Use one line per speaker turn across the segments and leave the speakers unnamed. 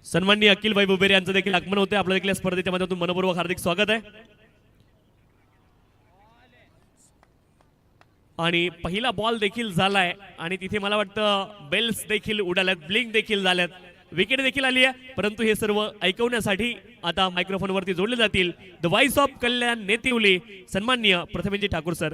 सन्माननीय अखिल भाई बुबेरे यांचं देखील आगमन होते. आपल्या देखील स्पर्धेच्या माध्यमातून मनपूर्वक हार्दिक स्वागत आहे. आणि पहिला बॉल देखील झालाय आणि तिथे मला वाटतं बेल्स देखील उडाल्यात, ब्लिंक देखील झाल्यात, विकेट देखील आली आहे. परंतु हे सर्व ऐकवण्यासाठी आता मायक्रोफोन वरती जोडले जातील द व्हॉइस ऑफ कल्याण नेतिवली सन्माननीय प्रथमेंजी ठाकूर सर.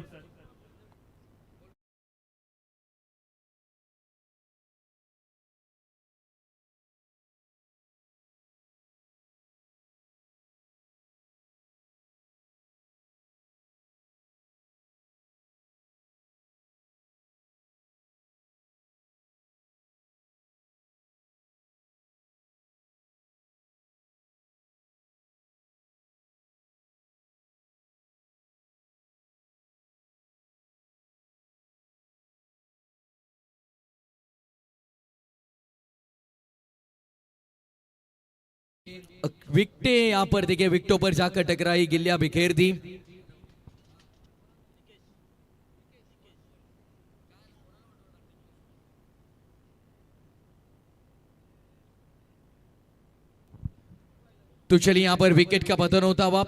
विकटे यहाँ पर देखिए, विकटों पर जाकर टकराई, गिल्लियां बिखेर दी. तो चलिए यहाँ पर विकेट का पतन होता हुआ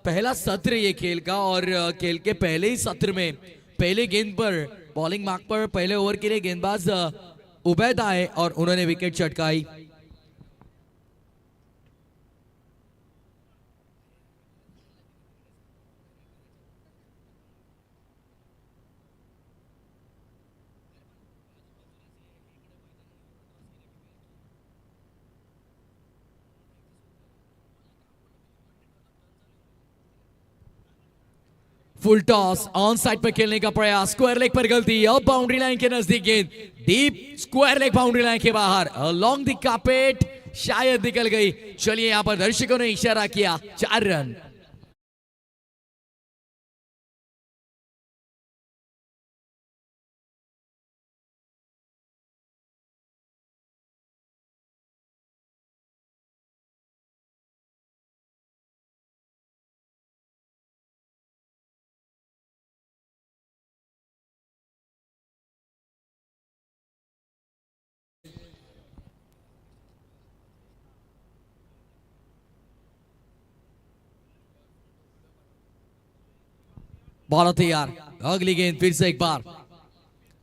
पहला सत्र ये खेल का, और खेल के पहले ही सत्र में पहले गेंद पर बॉलिंग मार्क पर पहले ओवर के लिए गेंदबाज उबैद आए और उन्होंने विकेट चटकाई. फुल टॉस ऑन साइड पर खेलने का प्रयास, स्क्वायर लेग पर गलती, अब बाउंड्री लाइन के नजदीक गेंद, deep square leg boundary line के बाहर, लॉन्ग द कार्पेट शायद निकल गई. चलिए यहां पर दर्शकों ने इशारा किया, 4 रन. बॉल तैयार, अगली गेंद फिर से एक बार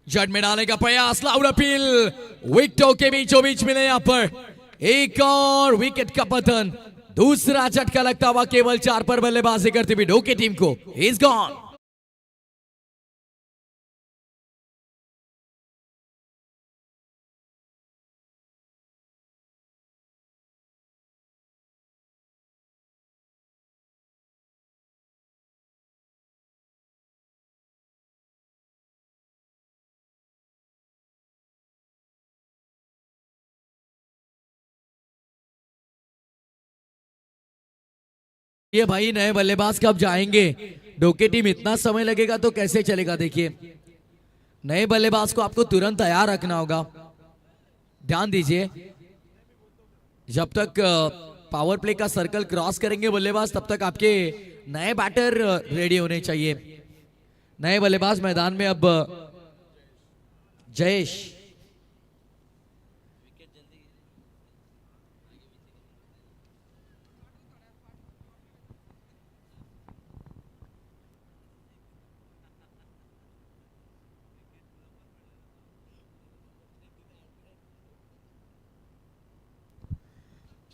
जड़ में डालने का प्रयास, लाउड अपील, विकेटों के बीचों बीच मिले यहां पर एक और विकेट का पतन. दूसरा झटका लगता हुआ केवल 4 पर बल्लेबाजी करती हुई ढोके टीम को. Is gone. ये भाई नए बल्लेबाज कब जाएंगे? डोके टीम इतना समय लगेगा तो कैसे चलेगा? देखिए नए बल्लेबाज को आपको तुरंत तैयार रखना होगा. ध्यान दीजिए, जब तक पावर प्ले का सर्कल क्रॉस करेंगे बल्लेबाज तब तक आपके नए बैटर रेडी होने चाहिए. नए बल्लेबाज मैदान में अब जयेश.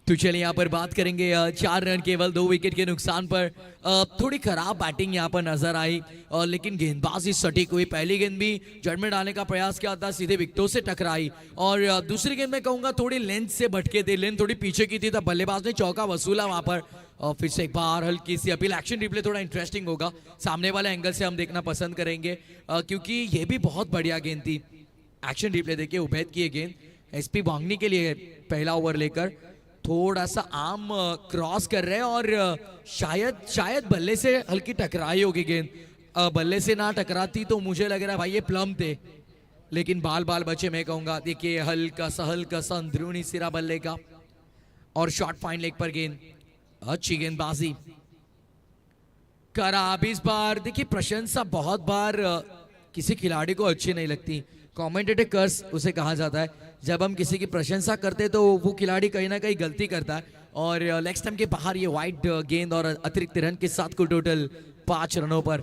तो चलिए यहाँ पर बात करेंगे 4 रन केवल 2 विकेट के नुकसान पर. थोड़ी खराब बैटिंग यहाँ पर नजर आई, लेकिन गेंदबाजी सटीक हुई. पहली गेंद भी जड़ में डालने का प्रयास किया था, सीधे विकेटों से टकराई, और दूसरी गेंद में कहूंगा थोड़ी लेंथ से भटके थे, लेंथ थोड़ी पीछे की थी, तब बल्लेबाज ने चौका वसूला वहां पर. और फिर से एक बार हल्की सी अपील. एक्शन रिप्ले थोड़ा इंटरेस्टिंग होगा, सामने वाले एंगल से हम देखना पसंद करेंगे, क्योंकि ये भी बहुत बढ़िया गेंद थी. एक्शन रिप्ले देखिए, उबैद की ये गेंद एसपी वांगनी के लिए पहला ओवर लेकर थोड़ा सा आर्म क्रॉस कर रहे हैं, और शायद बल्ले से हल्की टकराई होगी गेंद. बल्ले से ना टकराती तो मुझे लग रहा है भाई ये प्लम थे, लेकिन बाल बचे मैं कहूंगा. देखिए हल्का सा अंदरूनी सिरा बल्ले का, और शॉर्ट फाइन लेग पर गेंद. अच्छी गेंदबाजी करा. अब इस बार देखिए प्रशंसा बहुत बार किसी खिलाड़ी को अच्छी नहीं लगती, कमेंटेटर कर्स उसे कहा जाता है. जब हम किसी की प्रशंसा करते तो वो खिलाड़ी कहीं ना कहीं गलती करता है। और लेग स्टंप के बाहर ये वाइड गेंद और अतिरिक्त रन के साथ कुल टोटल 5 रनों पर।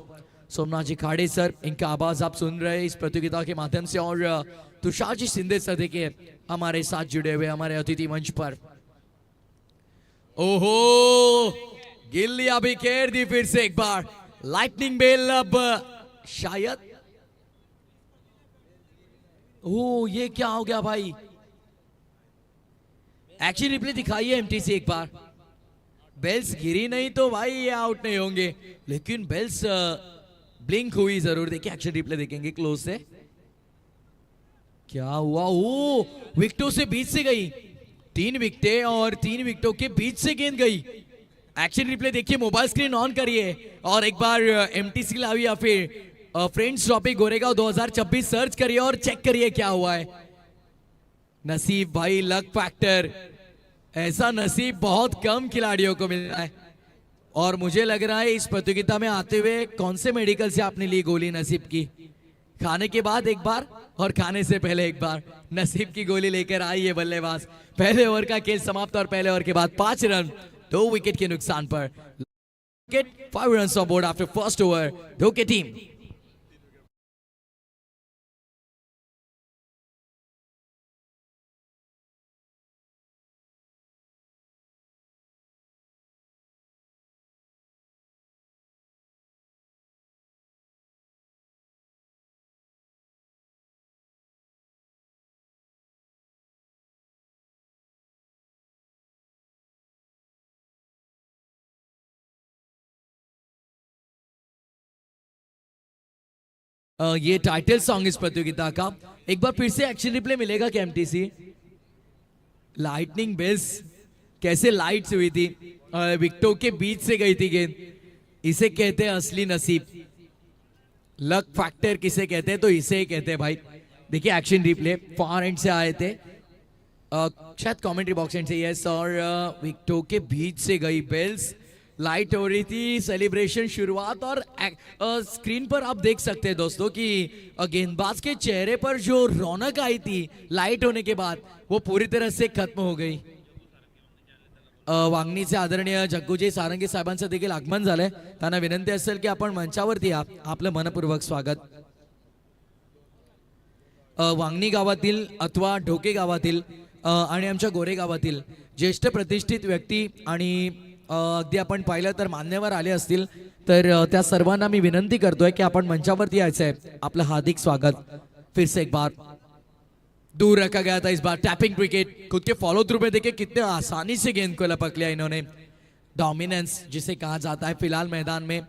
सोमनाथ जी खाड़े सर, इनका आवाज आप सुन रहे हैं इस प्रतियोगिता के माध्यम से। और तुषार जी शिंदे सर देखिए हमारे साथ जुड़े हुए हमारे अतिथि मंच पर। ओहो, गिल्ली अभी खेर दी फिर से एक बार। लाइटनिंग बेल अब शायद, ओ ये क्या हो गया भाई? एक्शन रिप्ले दिखाइए एमटीसी एक बार। बेल्स गिरी नहीं तो भाई ये आउट नहीं होंगे, लेकिन बेल्स ब्लिंक हुई जरूर। देखिए एक्शन रिप्ले देखेंगे क्लोज से। क्या हुआ? ओ विकेटों से बीच से गई, 3 विकेटें और 3 विकेटों के बीच से गेंद गई। एक्शन रिप्ले देखिए, मोबाइल स्क्रीन ऑन करिए और एक बार एमटीसी लाइव या फिर फ्रेंड्स ट्रॉफी गोरेगांव 2026 सर्च करिए और चेक करिए क्या हुआ है। नसीब भाई, लक फैक्टर, ऐसा नसीब बहुत कम खिलाड़ियों को मिलता है। और मुझे लग रहा है इस प्रतियोगिता में आते हुए कौन से मेडिकल से आपने ली गोली नसीब की? खाने के बाद एक बार और खाने से पहले एक बार नसीब की गोली लेकर आई है बल्लेबाज। पहले ओवर का खेल समाप्त और पहले ओवर के बाद 5 रन 2 विकेट के नुकसान पर। Wicket 5 run on board after first over. ढोके टीम ये टाइटल सॉन्ग इस प्रतियोगिता का। एक बार फिर से एक्शन रिप्ले मिलेगा क्या एमटीसी? लाइटनिंग बेल्स कैसे लाइट्स हुई थी, विकेटों के बीच से गई थी गेंद। इसे कहते हैं असली नसीब। लक फैक्टर किसे कहते हैं? तो इसे ही कहते हैं भाई। देखिए एक्शन रिप्ले फार एंड से आए थे, शायद कमेंट्री बॉक्स एंड से। यस, और विकेटों के बीच से गई बेल्स। लाइट हो रही थी, सेलिब्रेशन शुरुआत। और स्क्रीन पर आप देख सकते हैं दोस्तों कि गेंदबाज के चेहरे पर जो रौनक आई थी लाइट होने के बाद वो पूरी तरह से खत्म हो गई। वांगणीचे आदरणीय जग्गूजी सारंगी साहेबांचं देखील आगमन झालंय। त्यांना विनंती असेल की आपण मंचावरती या, आपलं मनपूर्वक स्वागत। वांगणी गावातील अथवा ढोके गावातील आणि आमच्या गोरे गावातील ज्येष्ठ प्रतिष्ठित व्यक्ती आणि अगदी आपण पाहिलं तर मान्यवर आले असतील तर त्या सर्वांना मी विनंती करतोय की आपण मंचावरती यायचं आहे। आपलं हार्दिक स्वागत। फिर से एक बार दूर रखा गया था, इस बार टैपिंग विकेट। खुद के फॉलो थ्रू में देखिए कितने आसानी से गेंद को लपक लिया इन्होंने। डोमिनेंस जिसे कहा जाता है फिलहाल मैदान में।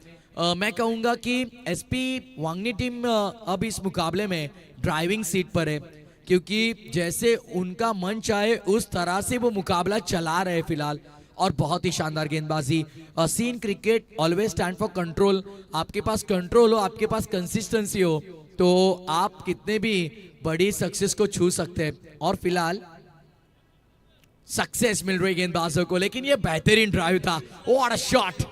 मैं कहूंगा कि एसपी वांगनी टीम अब इस मुकाबले में ड्राइविंग सीट पर है, क्योंकि जैसे उनका मन चाहे उस तरह से वो मुकाबला चला रहे फिलहाल। और बहुत ही शानदार गेंदबाजी। Seen cricket always stand for control. आपके पास कंट्रोल हो, आपके पास कंसिस्टेंसी हो तो आप कितने भी बड़ी सक्सेस को छू सकते हैं। और फिलहाल सक्सेस मिल रही गेंदबाजों को, लेकिन ये बेहतरीन ड्राइव था। What a shot!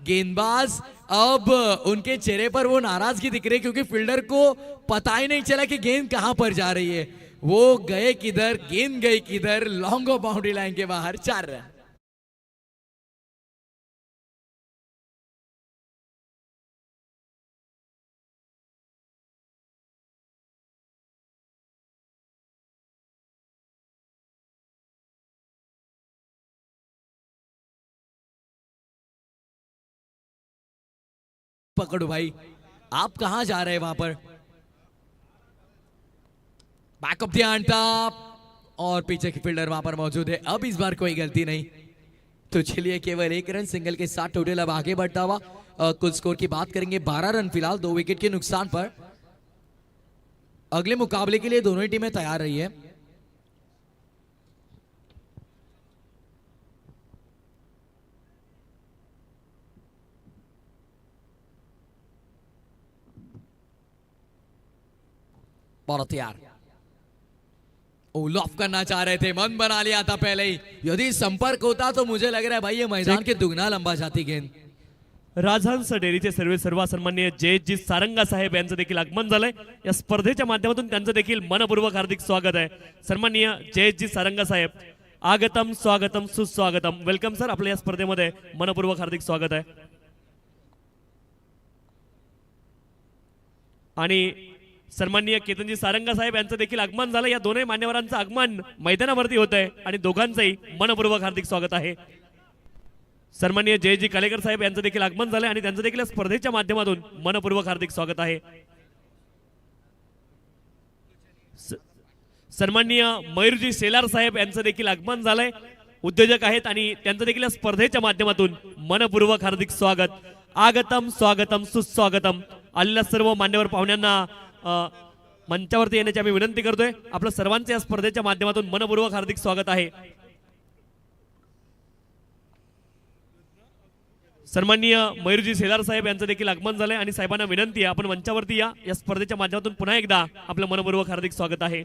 गेंदबाज अब उनके चेहरे पर वो नाराजगी दिख रही है, क्योंकि फील्डर को पता ही नहीं चला कि गेंद कहां पर जा रही है। वो गए किधर, गेंद गई किधर। लॉन्ग ऑफ बाउंड्री लाइन के बाहर 4 रन। पकड़ो भाई, आप कहां जा रहे हैं वहां पर? बैकअप ध्यान था और पीछे की फील्डर वहां पर मौजूद है। अब इस बार कोई गलती नहीं, तो चलिए केवल 1 रन सिंगल के साथ टोटल अब आगे बढ़ता हुआ। कुल स्कोर की बात करेंगे 12 रन फिलहाल 2 विकेट के नुकसान पर। अगले मुकाबले के लिए दोनों ही टीमें तैयार रही है। बहुत तैयार। लॉफ करना चाह रहे थे, मन बना लिया था पहले ही। यदि संपर्क होता तो मुझे लग रहा है भाई ये मैदान के दुगना लंबा जाती गेंद।
राजहंस डेअरीचे सर्व सन्माननीय जयजी सारंगा साहेब यांचं देखील आगमन झालंय. या स्पर्धेच्या माध्यमातून त्यांचं देखील मनपूर्वक हार्दिक स्वागत आहे. सन्माननीय जयजी सारंगा साहेब, आगतम स्वागतम सुस्वागतम. वेलकम सर, आपल्या या स्पर्धेमध्ये मनपूर्वक हार्दिक स्वागत आहे. आणि सन्माननीय केतनजी सारंगा साहेब यांचं देखील आगमन झालं. या दोनही मान्यवरांचं आगमन मैदानावरती होत आहे आणि दोघांचंही मनपूर्वक हार्दिक स्वागत आहे. सन्माननीय जयजी कालेकर साहेब यांचं देखील आगमन झालंय आणि त्यांचं देखील स्पर्धेच्या माध्यमातून मनपूर्वक हार्दिक स्वागत आहे. सन्माननीय मयूरजी शेलार साहेब यांचं देखील आगमन झालंय. उद्योजक आहेत आणि त्यांचं देखील स्पर्धेच्या माध्यमातून मनपूर्वक हार्दिक स्वागत. आगतम स्वागतम सुस्वागतम. आलेल्या सर्व मान्यवर पाहुण्यांना मंचावरती येण्याची आम्ही विनंती करतोय. आपलं सर्वांचं या स्पर्धेच्या माध्यमातून मनपूर्वक हार्दिक स्वागत आहे. सन्माननीय मयूरजी शेलार साहेब यांचं देखील आगमन झालंय आणि साहेबांना विनंती आहे आपण मंचावरती या स्पर्धेच्या माध्यमातून पुन्हा एकदा आपलं मनपूर्वक हार्दिक स्वागत आहे.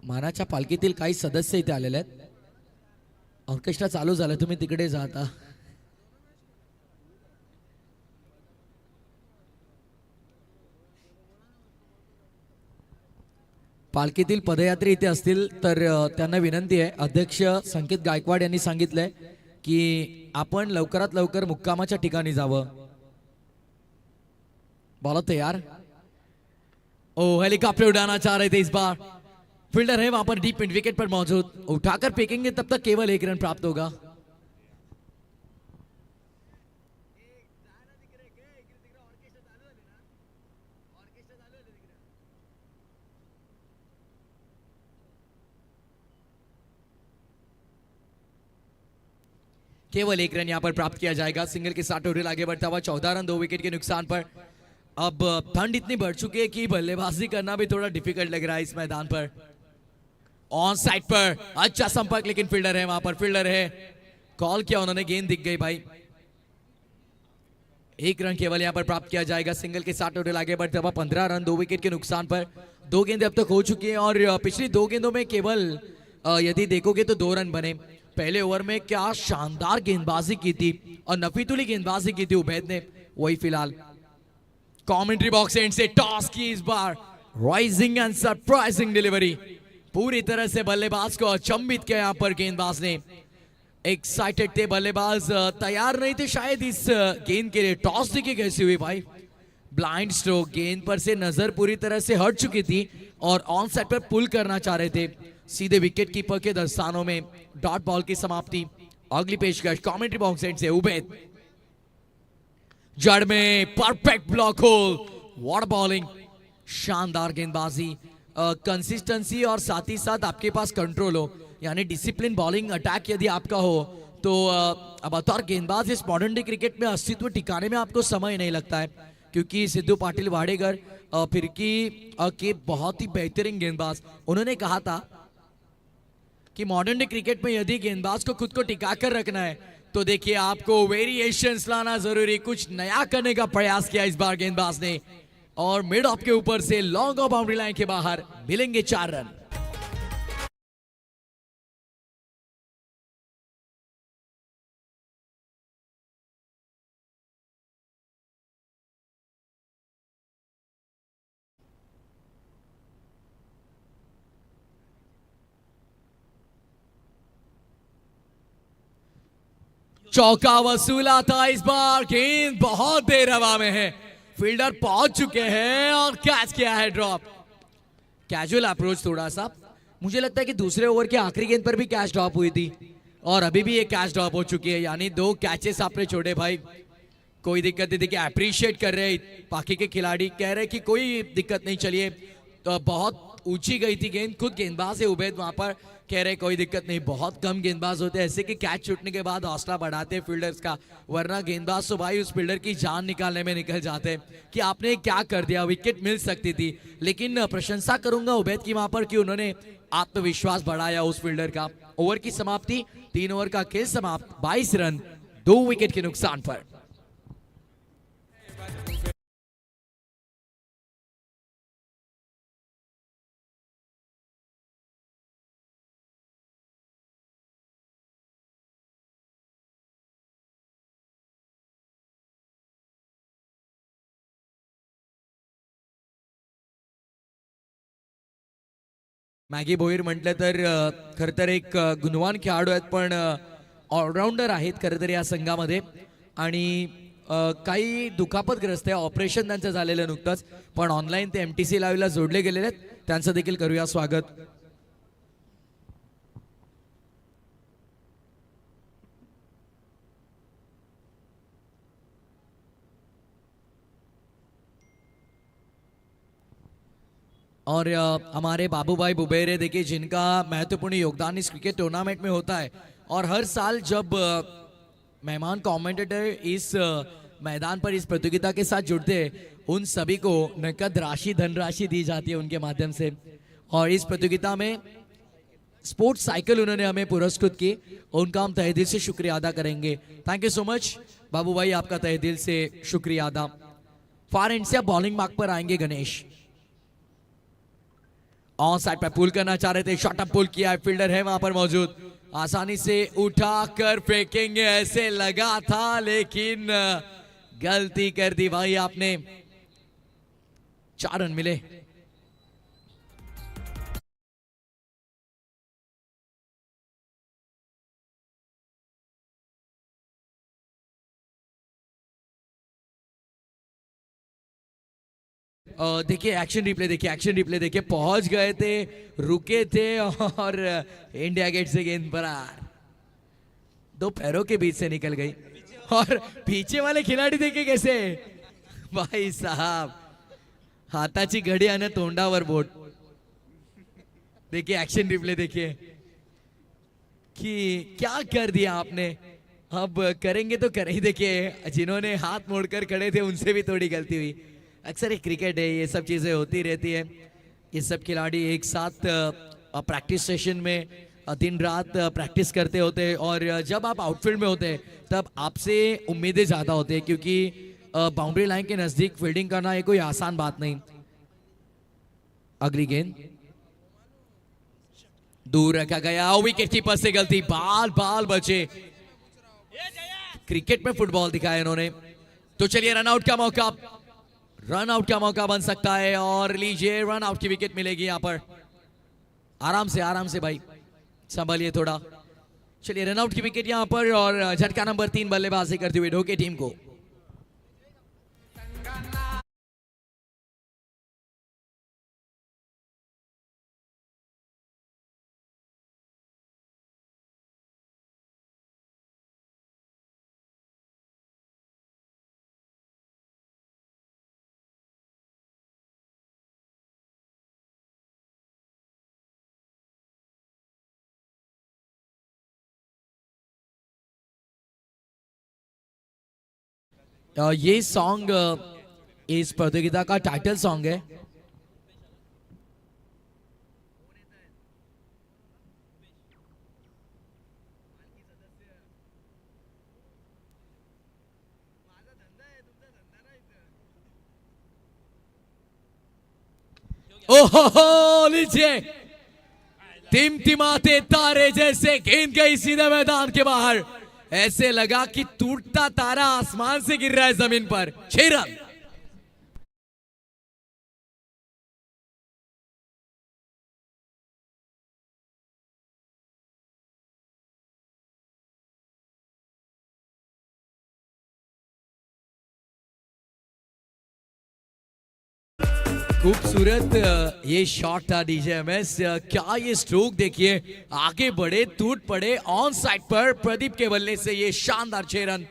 मानाच्या पालखीतील काही सदस्य इथे आलेले आहेत. ऑर्केस्ट्रा चालू झालं, तुम्ही तिकडे जाता. पालखीतील पदयात्री इथे असतील तर त्यांना विनंती आहे. अध्यक्ष संकेत गायकवाड यांनी सांगितलंय की आपण लवकरात लवकर मुक्कामाच्या ठिकाणी जावं. बोला तैयार. ओ हेलीकॉप्टर उड़ाना चाह रहे थे इस बार. फील्डर है वहां पर डीप मिड विकेट पर मौजूद. उठाकर फेंकेंगे तब तक केवल 1 रन प्राप्त होगा. केवल 1 रन यहाँ पर प्राप्त किया जाएगा. सिंगल के साथ टोटल आगे बढ़ता हुआ 14 रन 2 विकेट के नुकसान पर. अब ठंड इतनी बढ़ चुकी है कि बल्लेबाजी करना भी थोड़ा डिफिकल्ट लग रहा है इस मैदान पर. ऑन साइड पर अच्छा संपर्क, लेकिन फील्डर है वहां पर. फील्डर है, कॉल किया उन्होंने, गेंद दिख गई भाई. 1 रन केवल यहां पर प्राप्त किया जाएगा. सिंगल के साथ टोटल आगे बढ़ता हुआ 15 रन 2 विकेट के नुकसान पर. 2 गेंदें अब तक हो चुकी हैं और पिछली 2 गेंदों में केवल यदि देखोगे तो 2 रन बने. पहले ओवर में क्या शानदार गेंदबाजी की थी और नफीतुली गेंदबाजी की थी उबैद ने, वही फिलहाल. कमेंट्री बॉक्स एंड से टॉस की इस बार. Rising and surprising delivery. पूरी तरह से बल्लेबाज को अचंभित किया यहां पर गेंदबाज ने. एक्साइटेड थे बल्लेबाज, तैयार नहीं थे शायद इस गेंद के लिए. टॉस देखिए कैसी हुई भाई. ब्लाइंड स्ट्रोक, गेंद पर से नजर पूरी तरह से हट चुकी थी और ऑन साइड पर पुल करना चाह रहे थे. सीधे विकेट कीपर के दस्तानों में डॉट बॉल की समाप्ति. अगली पेशकश कमेंट्री बॉक्स एंड से उबैद. जड़ में perfect block hole. What bowling. शानदार गेंदबाजी, कंसिस्टेंसी और साथ ही साथ आपके पास कंट्रोल हो, यानी डिसिप्लिन बॉलिंग अटैक यदि आपका हो तो बतौर गेंदबाज इस मॉडर्न डे क्रिकेट में अस्तित्व टिकाने में आपको समय नहीं लगता है. क्योंकि सिद्धू पाटिल वाडेकर फिरकी के बहुत ही बेहतरीन गेंदबाज, उन्होंने कहा था कि मॉडर्न डे क्रिकेट में यदि गेंदबाज को खुद को टिका कर रखना है तो देखिए आपको वेरिएशंस लाना जरूरी. कुछ नया करने का प्रयास किया इस बार गेंदबाज ने और मिड ऑफ के ऊपर से लॉन्ग ऑफ बाउंड्री लाइन के बाहर मिलेंगे 4 रन. चौका वसूला था इस बार. गेंद बहुत देर हवा में है. फील्डर पहुंच चुके हैं और कैच किया है ड्रॉप. कैजुअल अप्रोच थोड़ा सा. मुझे लगता है कि दूसरे ओवर के आखिरी गेंद पर भी कैच ड्रॉप हुई थी और अभी भी ये कैच ड्रॉप हो चुकी है. यानी 2 कैचेस आपने छोड़े भाई. कोई दिक्कत नहीं. देखिए अप्रिशिएट कर रहे बाकी के खिलाड़ी, कह रहे कि कोई दिक्कत नहीं. चलिए तो बहुत ऊंची गई थी गेंद. खुद गेंदबाज है उबैद वहां पर, कह रहे कोई दिक्कत नहीं. बहुत कम गेंदबाज होते हैं ऐसे कि कैच छूटने के बाद हौसला बढ़ाते हैं फील्डर्स का, वरना गेंदबाज तो भाई उस फील्डर की जान निकालने में निकल जाते हैं कि आपने क्या कर दिया, विकेट मिल सकती थी. लेकिन प्रशंसा करूंगा उबैद की वहां पर कि उन्होंने आत्मविश्वास बढ़ाया उस फील्डर का. ओवर की समाप्ति, 3 ओवर का खेल समाप्त 22 रन 2 विकेट के नुकसान पर. मॅगी भोईर म्हटलं तर खरं तर एक गुणवान खेळाडू आहेत, पण ऑलराऊंडर आहेत खरं तर या संघामध्ये. आणि काही दुखापतग्रस्त आहे, ऑपरेशन त्यांचं झालेलं नुकतंच, पण ऑनलाईन ते MTC लाईव्हला जोडले गेलेले आहेत. त्यांचं देखील करूया स्वागत. और हमारे बाबू भाई बुबेरे देखिए, जिनका महत्वपूर्ण योगदान इस क्रिकेट टूर्नामेंट में होता है, और हर साल जब मेहमान कमेंटेटर इस मैदान पर इस प्रतियोगिता के साथ जुड़ते हैं, उन सभी को नकद राशि धनराशि दी जाती है उनके माध्यम से. और इस प्रतियोगिता में स्पोर्ट्स साइकिल उन्होंने हमें पुरस्कृत की, उनका हम तहे दिल से शुक्रिया अदा करेंगे. थैंक यू सो मच बाबू भाई, आपका तहे दिल से शुक्रिया अदा. Far and say bowling mark पर आएंगे गणेश. ऑन साइड पर पुल करना चाह रहे थे, शॉट अप पुल किया है, फील्डर है वहां पर मौजूद, आसानी से उठा कर फेंकेंगे ऐसे लगा था, लेकिन गलती कर दी भाई आपने. 4 रन मिले. देखिए एक्शन रिप्ले देखिए, एक्शन रिप्ले देखिए, पहुंच गए थे, रुके थे और इंडिया गेट से गेंद बाहर, 2 पैरों के बीच से निकल गई. और पीछे वाले खिलाड़ी देखिए कैसे, भाई साहब हाताची घडी आणि तोंडावर बोट. देखिए एक्शन रिप्ले देखिए कि क्या कर दिया आपने. अब करेंगे तो करें ही. देखिए जिन्होंने हाथ मोड़कर खड़े थे उनसे भी थोड़ी गलती हुई. अक्सर एक क्रिकेट है, ये सब चीज़ें होती रहती है. ये सब खिलाड़ी एक साथ प्रैक्टिस सेशन में दिन रात प्रैक्टिस करते होते हैं, और जब आप आउटफील्ड में होते हैं तब आपसे उम्मीदें ज़्यादा होती है, क्योंकि बाउंड्री लाइन के नज़दीक फील्डिंग करना ये कोई आसान बात नहीं. अगली गेंद दूर रखा गया, विकेट कीपर से गलती, बाल बाल बचे. क्रिकेट में फुटबॉल दिखाया इन्होंने. तो चलिए रनआउट का मौका, रन आउट का मौका बन सकता है, और लीजिए रन आउट की विकेट मिलेगी यहां पर. आराम से भाई, संभालिए थोड़ा. चलिए रन आउट की विकेट यहां पर, और झटका नंबर 3 बल्लेबाजी करती हुई ढोके टीम को. ये सॉन्ग इस प्रतियोगिता का टाइटल सॉन्ग है. ओहो लीजिए, टिमटिमाते तारे जैसे गेंद गई सीधे मैदान के बाहर. ऐसे लगा कि टूटता तारा आसमान से गिर रहा है जमीन पर. 6 रन. खूबसूरत ये शॉट था DJMS. क्या ये स्ट्रोक देखिए, आगे बढ़े, टूट पड़े, ऑन साइड पर प्रदीप के बल्ले से ये शानदार 6 रन.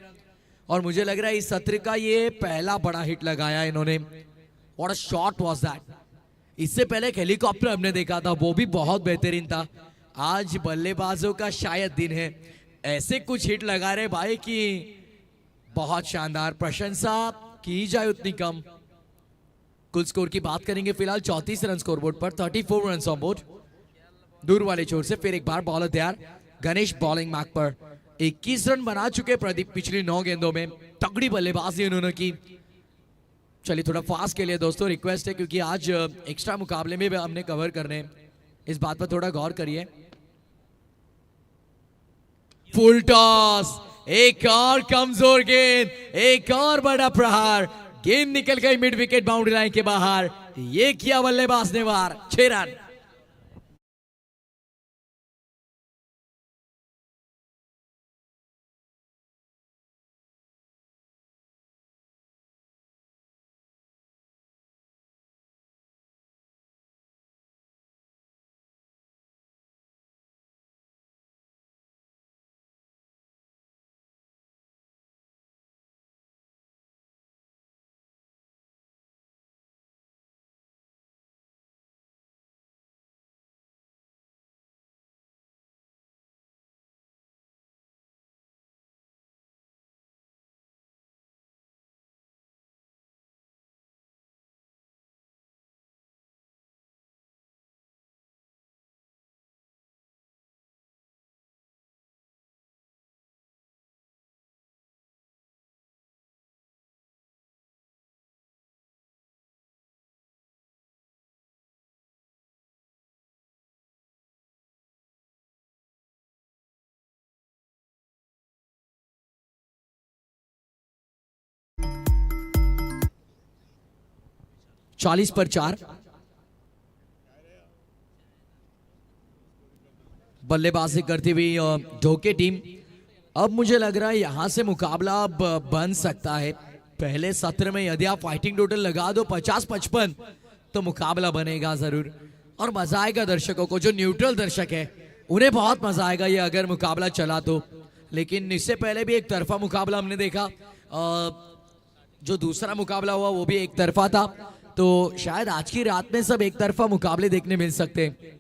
और मुझे लग रहा है इस सत्र का ये पहला बड़ा हिट लगाया इन्होंने. व्हाट अ शॉट वाज दैट. इससे पहले एक हेलीकॉप्टर हमने देखा था, वो भी बहुत बेहतरीन था. आज बल्लेबाजों का शायद दिन है, ऐसे कुछ हिट लगा रहे भाई कि बहुत शानदार. प्रशंसा की जाए उतनी कम. कुल स्कोर की बात करेंगे फिलहाल 34 run score board per, 34 run on board. दूर वाले छोर से फिर एक बार बॉलर तैयार. गणेश बॉलिंग मार्क पर. 21 रन बना चुके प्रदीप पिछली 9 गेंदों में. तगड़ी बल्लेबाजी उन्होंने की. चलिए थोड़ा फास्ट के लिए दोस्तों रिक्वेस्ट है, क्योंकि आज एक्स्ट्रा मुकाबले में भी हमने कवर करने, इस बात पर थोड़ा गौर करिए. फुल टॉस, एक और कमजोर गेंद, एक और बड़ा प्रहार. गेंद निकल गई मिड विकेट बाउंड्री लाइन के बाहर. ये किया बल्लेबाज ने वार. 6 रन. 40 पर 4। बल्लेबाजी करती हुई ढोके टीम। अब मुझे लग रहा है यहां से मुकाबला अब बन सकता है। पहले सत्र में यदि आप फाइटिंग टोटल लगा दो 50-55 तो मुकाबला बनेगा जरूर और मजा आएगा दर्शकों को। जो न्यूट्रल दर्शक है उन्हें बहुत मजा आएगा ये अगर मुकाबला चला तो। लेकिन इससे पहले भी एक तरफा मुकाबला हमने देखा। जो दूसरा मुकाबला हुआ वो भी एक तरफा था, तो शायद आज की रात में सब एक तरफा मुकाबले देखने मिल सकते हैं।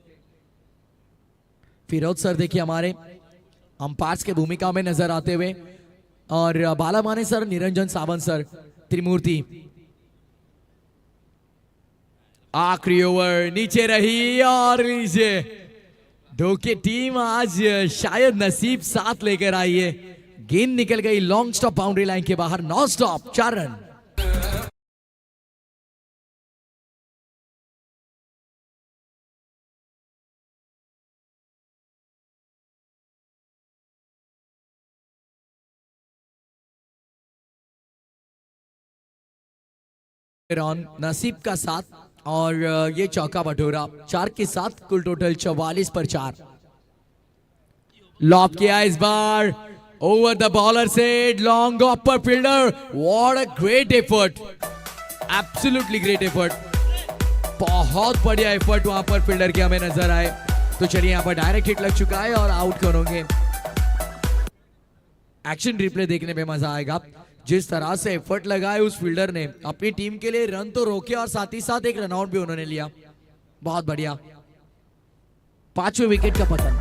फिरोज सर देखिए हमारे अंपायर्स के भूमिका में नजर आते हुए और बालामाने सर, निरंजन सावंत सर, त्रिमूर्ति। आखिरी ओवर नीचे रही और नीचे ढोके टीम आज शायद नसीब साथ लेकर आई है। गेंद निकल गई लॉन्ग स्टॉप बाउंड्री लाइन के बाहर। 9 स्टॉप 4 रन। नसीब का साथ और ये चौका बटोरा 4 के साथ कुल टोटल 44 पर 4। लॉब किया इस बार ओवर द बॉलर से लॉन्ग ऑफ पर fielder. What a great effort, absolutely great effort. बहुत बढ़िया एफर्ट वहां पर फील्डर के हमें नजर आए। तो चलिए यहाँ पर डायरेक्ट हिट लग चुका है और आउट कौन होंगे। एक्शन रिप्ले देखने में मजा आएगा। जिस तरह से एफर्ट लगाए उस फील्डर ने अपनी टीम के लिए, रन तो रोके और साथ ही साथ एक रनआउट भी उन्होंने लिया। बहुत बढ़िया। 5वें विकेट का पतन।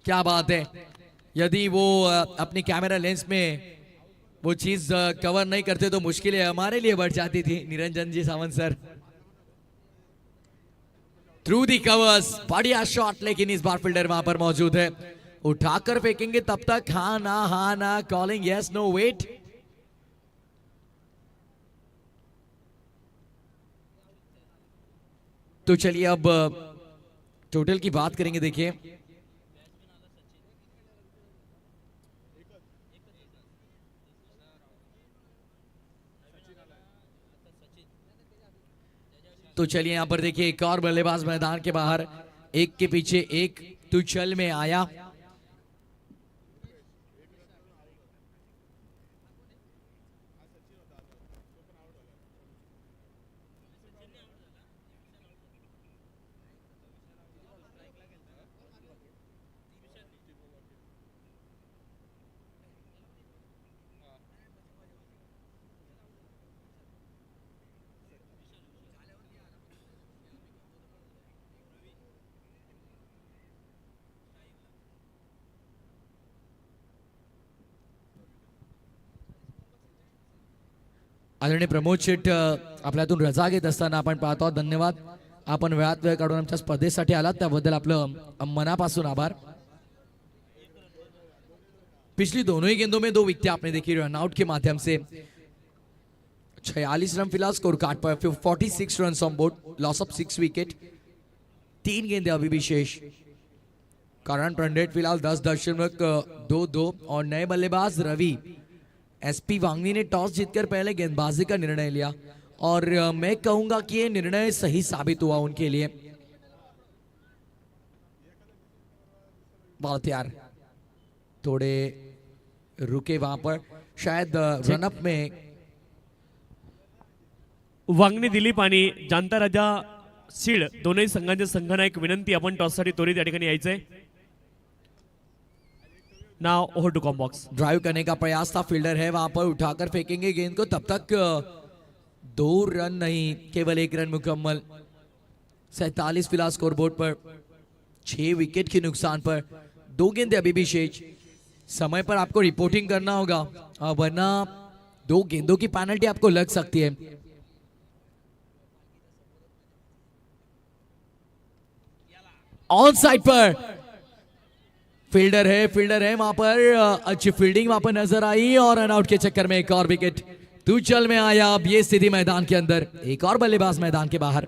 क्या बात है। यदि वो अपने कैमरा लेंस में वो चीज कवर नहीं करते तो मुश्किलें हमारे लिए बढ़ जाती थी। Niranjan ji Sawant sir through the covers, बढ़िया शॉट। लेकिन इस बार फील्डर वहां पर मौजूद है, उठाकर फेंकेंगे तब तक हाँ ना कॉलिंग यस नो वेट। तो चलिए अब टोटल की बात करेंगे। देखिए तो चलिए यहाँ पर देखिए एक और बल्लेबाज मैदान के बाहर, एक के पीछे एक तुचल में आया। आदरणीय प्रमोद शेठ आपल्यातून रजा घेत असताना आपण पाहतो आहोत. धन्यवाद, आपण वेळात वेळ काढून आमच्या स्पर्धेसाठी आलात त्याबद्दल आपलं मनापासून आभार. पिछली दोनों ही गेंदों में 2 विकेट आपने देखी रनआउट के माध्यम से. 46 रन फिलहाल score card per, 46 run on board, loss of 6 wicket. 3 गेंदे अभी भी शेष. करंट रन रेट फिलहाल 10.22 और नए बल्लेबाज रवि एसपी वांगनी ने टॉस जीतकर पहले गेंदबाजी का निर्णय लिया और मैं कहूंगा कि ये निर्णय सही साबित हुआ उनके लिए. बहुत यार थोड़े रुके वहां पर, शायद रनअप में
वांगणी दिलीप आणि जांता राजा सीड दोनही संघांच्या संघांना एक विनंती, आपण टॉससाठी त्वरित या ठिकाणी यायचंय. Now over to comm box.
Drive करने का प्रयास था, फील्डर है वहां पर, उठाकर फेंकेंगे गेंद को. तब तक 2 रन नहीं, केवल 1 रन मुकम्मल. 47 फिलहाल स्कोर बोर्ड पर, 6 विकेट के नुकसान पर. 2 गेंदे अभी भी शेष. समय पर आपको रिपोर्टिंग करना होगा वरना 2 गेंदों की पेनल्टी आपको लग सकती है. ऑन साइड पर फील्डर है वहां पर, अच्छी फील्डिंग वहां पर नजर आई और रनआउट के चक्कर में एक और विकेट तुचल में आया. अब ये स्थिति मैदान के अंदर, एक और बल्लेबाज मैदान के बाहर.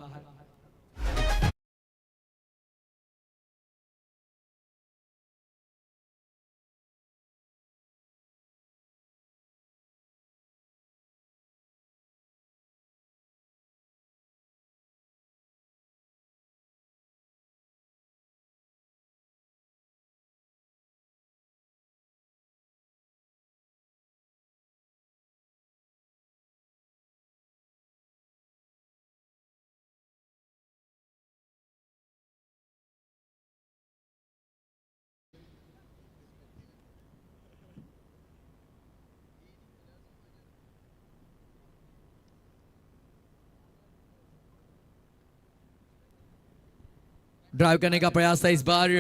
ड्राइव करने का प्रयास था इस बार,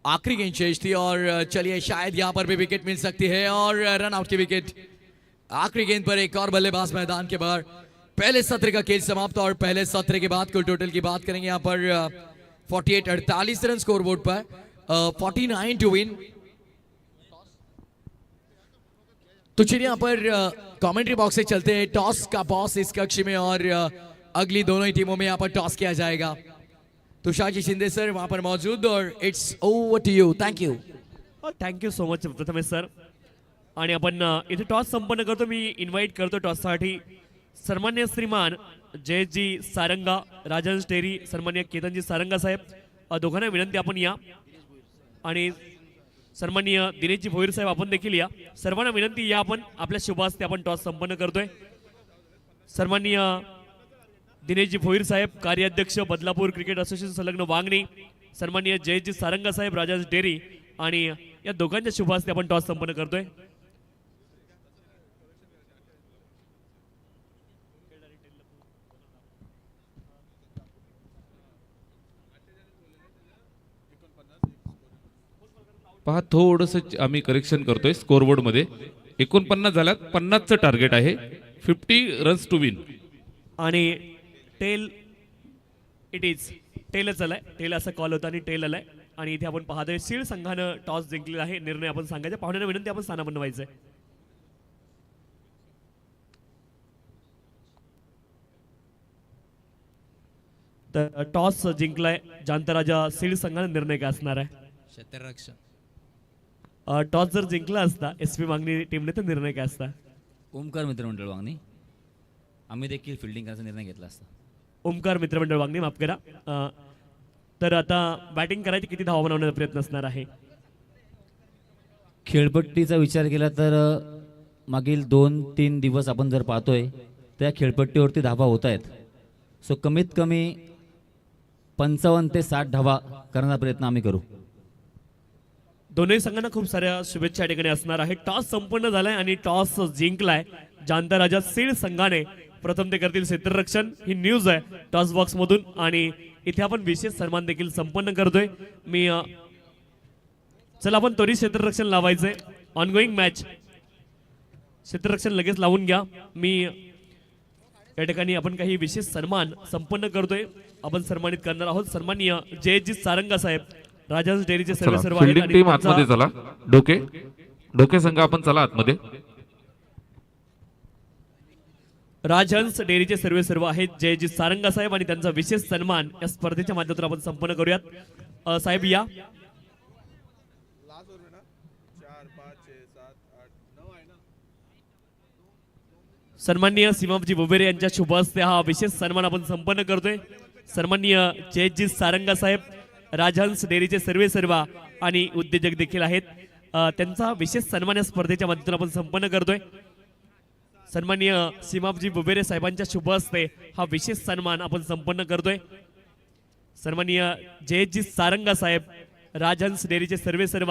आखिरी गेंद शेष थी और चलिए शायद यहां पर भी विकेट मिल सकती है और रन आउट की विकेट. आखिरी गेंद पर एक और बल्लेबाज मैदान के बाहर. पहले सत्र का खेल समाप्त और पहले सत्र के बाद कुल टोटल की बात करेंगे यहां पर 48 रन स्कोर बोर्ड पर, 49 टू विन. तो चलिए यहां पर कमेंट्री बॉक्स से चलते हैं. टॉस का बॉस इस कक्ष में और अगली दोनों ही टीमों में यहां पर टॉस किया जाएगा. तुषार जी शिंदे सर वहां पर मौजूद और it's over to you. Thank you.
Thank you so much Prathamesh sir. आणि आपण इथे टॉस संपन्न करतो. मी इन्व्हाइट करतो टॉससाठी सन्मान्य श्रीमान जयजी सारंगा, राजन टेरी, सन्मान्य केतनजी सारंगा साहेब, दोघांना विनंती आपण या. आणि सन्माननीय दिनेशजी भोईर साहेब आपण देखील या. सर्वांना विनंती या, आपण आपल्या शुभ हस्ते आपण टॉस संपन्न करतोय. सन्माननीय दिनेशजी भोईर साहेब, कार्याध्यक्ष बदलापूर क्रिकेट असोसिएशन संलग्न वांगणी, सन्माननीय जयजी सारंगा साहेब, राजाज डेरी, आणि या दोघांच्या शुभ हस्ते आपण टॉस संपन्न करतोय.
पहा थोडंसं आम्ही करेक्शन करतोय स्कोरबोर्ड मध्ये. 49 झाल्यात, 50चं टार्गेट आहे. 50 रन्स टू विन.
आणि टेल इट इज टेलच आलाय, टेल असा कॉल होता आणि टेल आलाय. आणि इथे आपण पाहतोय सीड संघानं टॉस जिंकलेला आहे. निर्णय आपण सांगायचा. पाहुण्यांना विनंती आपण स्थानापन्न व्हायचंय. तर टॉस जिंकलाय जांतराजा. सीड संघानं निर्णय काय असणार आहे?
क्षेत्ररक्षण.
टॉस जर जिंकला असता एसपी वांगणी टीमने तर निर्णय काय असता?
ओमकार मित्रमंडळ वांगणी आम्ही देखील फिल्डिंग करायचा निर्णय घेतला असता.
ओमकार मित्रमंडळ वागणे, माफ करा. तर आता बॅटिंग करायची, किती धावा बनवण्याचा प्रयत्न असणार आहे?
खेळपट्टीचा विचार केला तर मागील 2-3 दिवस आपण जर पाहतोय त्या खेळपट्टीवरती धावा होत आहेत. सो कमीत कमी 55 ते 60 धावा करण्याचा प्रयत्न आम्ही करू.
दोन्ही संघांना खूप साऱ्या शुभेच्छा या ठिकाणी असणार आहे. टॉस संपन्न झालाय आणि टॉस जिंकलाय जाणता राजा सीड संघाने. प्रथम ते करतील क्षेत्ररक्षण, ही न्यूज आहे टॉस बॉक्स मधून. आणि इथे आपण विशेष सन्मान देखील संपन्न करतोय. मी चला आपण त्वरित क्षेत्ररक्षण लावायचंय. ऑनगोईंग मॅच, क्षेत्ररक्षण लगेच लावून घ्या. मी या ठिकाणी आपण काही विशेष सन्मान संपन्न करतोय. आपण सन्मानित करणार आहोत सन्माननीय जयजी सारंगा साहेब, राजहंस डेअरीचे सर्व आहेत.
फिल्डिंग
आणि
टीम
त्यांचा-
आतमध्ये चला. डोके संघ आपण चला आतमध्ये.
राजहंस डेअरीचे सर्व आहेत जयजी सारंगा साहेब आणि त्यांचा विशेष सन्मान या स्पर्धेच्या माध्यमातून आपण संपन्न करूयात. साहेब या. सन्माननीय सीमाजी बुबेरे यांच्या शुभ हस्ते हा विशेष सन्मान आपण संपन्न करतोय. सन्माननीय जयजी सारंगा साहेब, राजहंस डेअरीचे सर्व आणि उद्योजक देखील आहेत. त्यांचा विशेष सन्मान या स्पर्धेच्या माध्यमातून आपण संपन्न करतोय. सन्माननीय सीमाजी बुबेरे साहेबांच्या शुभ हस्ते हा विशेष सन्मान आपण संपन्न करतोय. सन्माननीय जयजी सारंगा साहेब, राजहंस डेअरीचे सर्व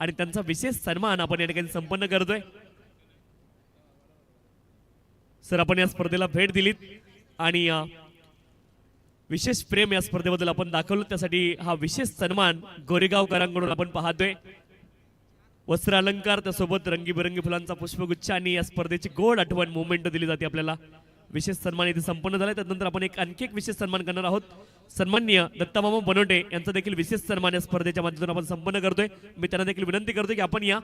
आणि त्यांचा विशेष सन्मान आपण या ठिकाणी संपन्न करतोय. सर, आपण या स्पर्धेला भेट दिलीत आणि विशेष प्रेम या स्पर्धेबद्दल आपण दाखवलं, त्यासाठी हा विशेष सन्मान गोरेगावकरांकडून आपण पाहतोय. वस्त्र अलंकार, त्यासोबत रंगीबेरंगी फुलांचा पुष्पगुच्छ आणि या स्पर्धेची गोड आठवण मुवमेंट दिली जाते आपल्याला. विशेष सन्मान इथे संपन्न झालाय. त्यानंतर आपण आणखी एक विशेष सन्मान करणार आहोत. सन्माननीय दत्तामामा बनोटे यांचा देखील विशेष सन्मान या स्पर्धेच्या माध्यमातून आपण संपन्न करतोय. मी त्यांना देखील विनंती करतोय की आपण या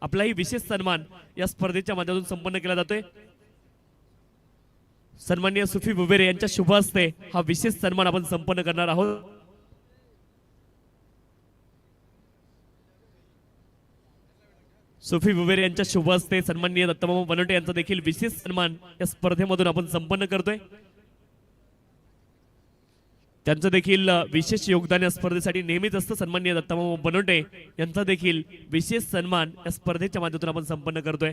आपलाही विशेष सन्मान या स्पर्धेच्या माध्यमातून संपन्न केला जातोय. सन्माननीय सुफी बुबेरे यांच्या शुभ हस्ते हा विशेष सन्मान आपण संपन्न करणार आहोत. सुफी बुबेरे यांच्या शुभ हस्ते सन्माननीय दत्तमामा बनोटे यांचा देखील विशेष सन्मान या स्पर्धेमधून आपण संपन्न करतोय. त्यांचं देखील विशेष योगदान या स्पर्धेसाठी नेहमीच असतं. सन्माननीय दत्तमामा बनोटे यांचा देखील विशेष सन्मान या स्पर्धेच्या माध्यमातून आपण संपन्न करतोय.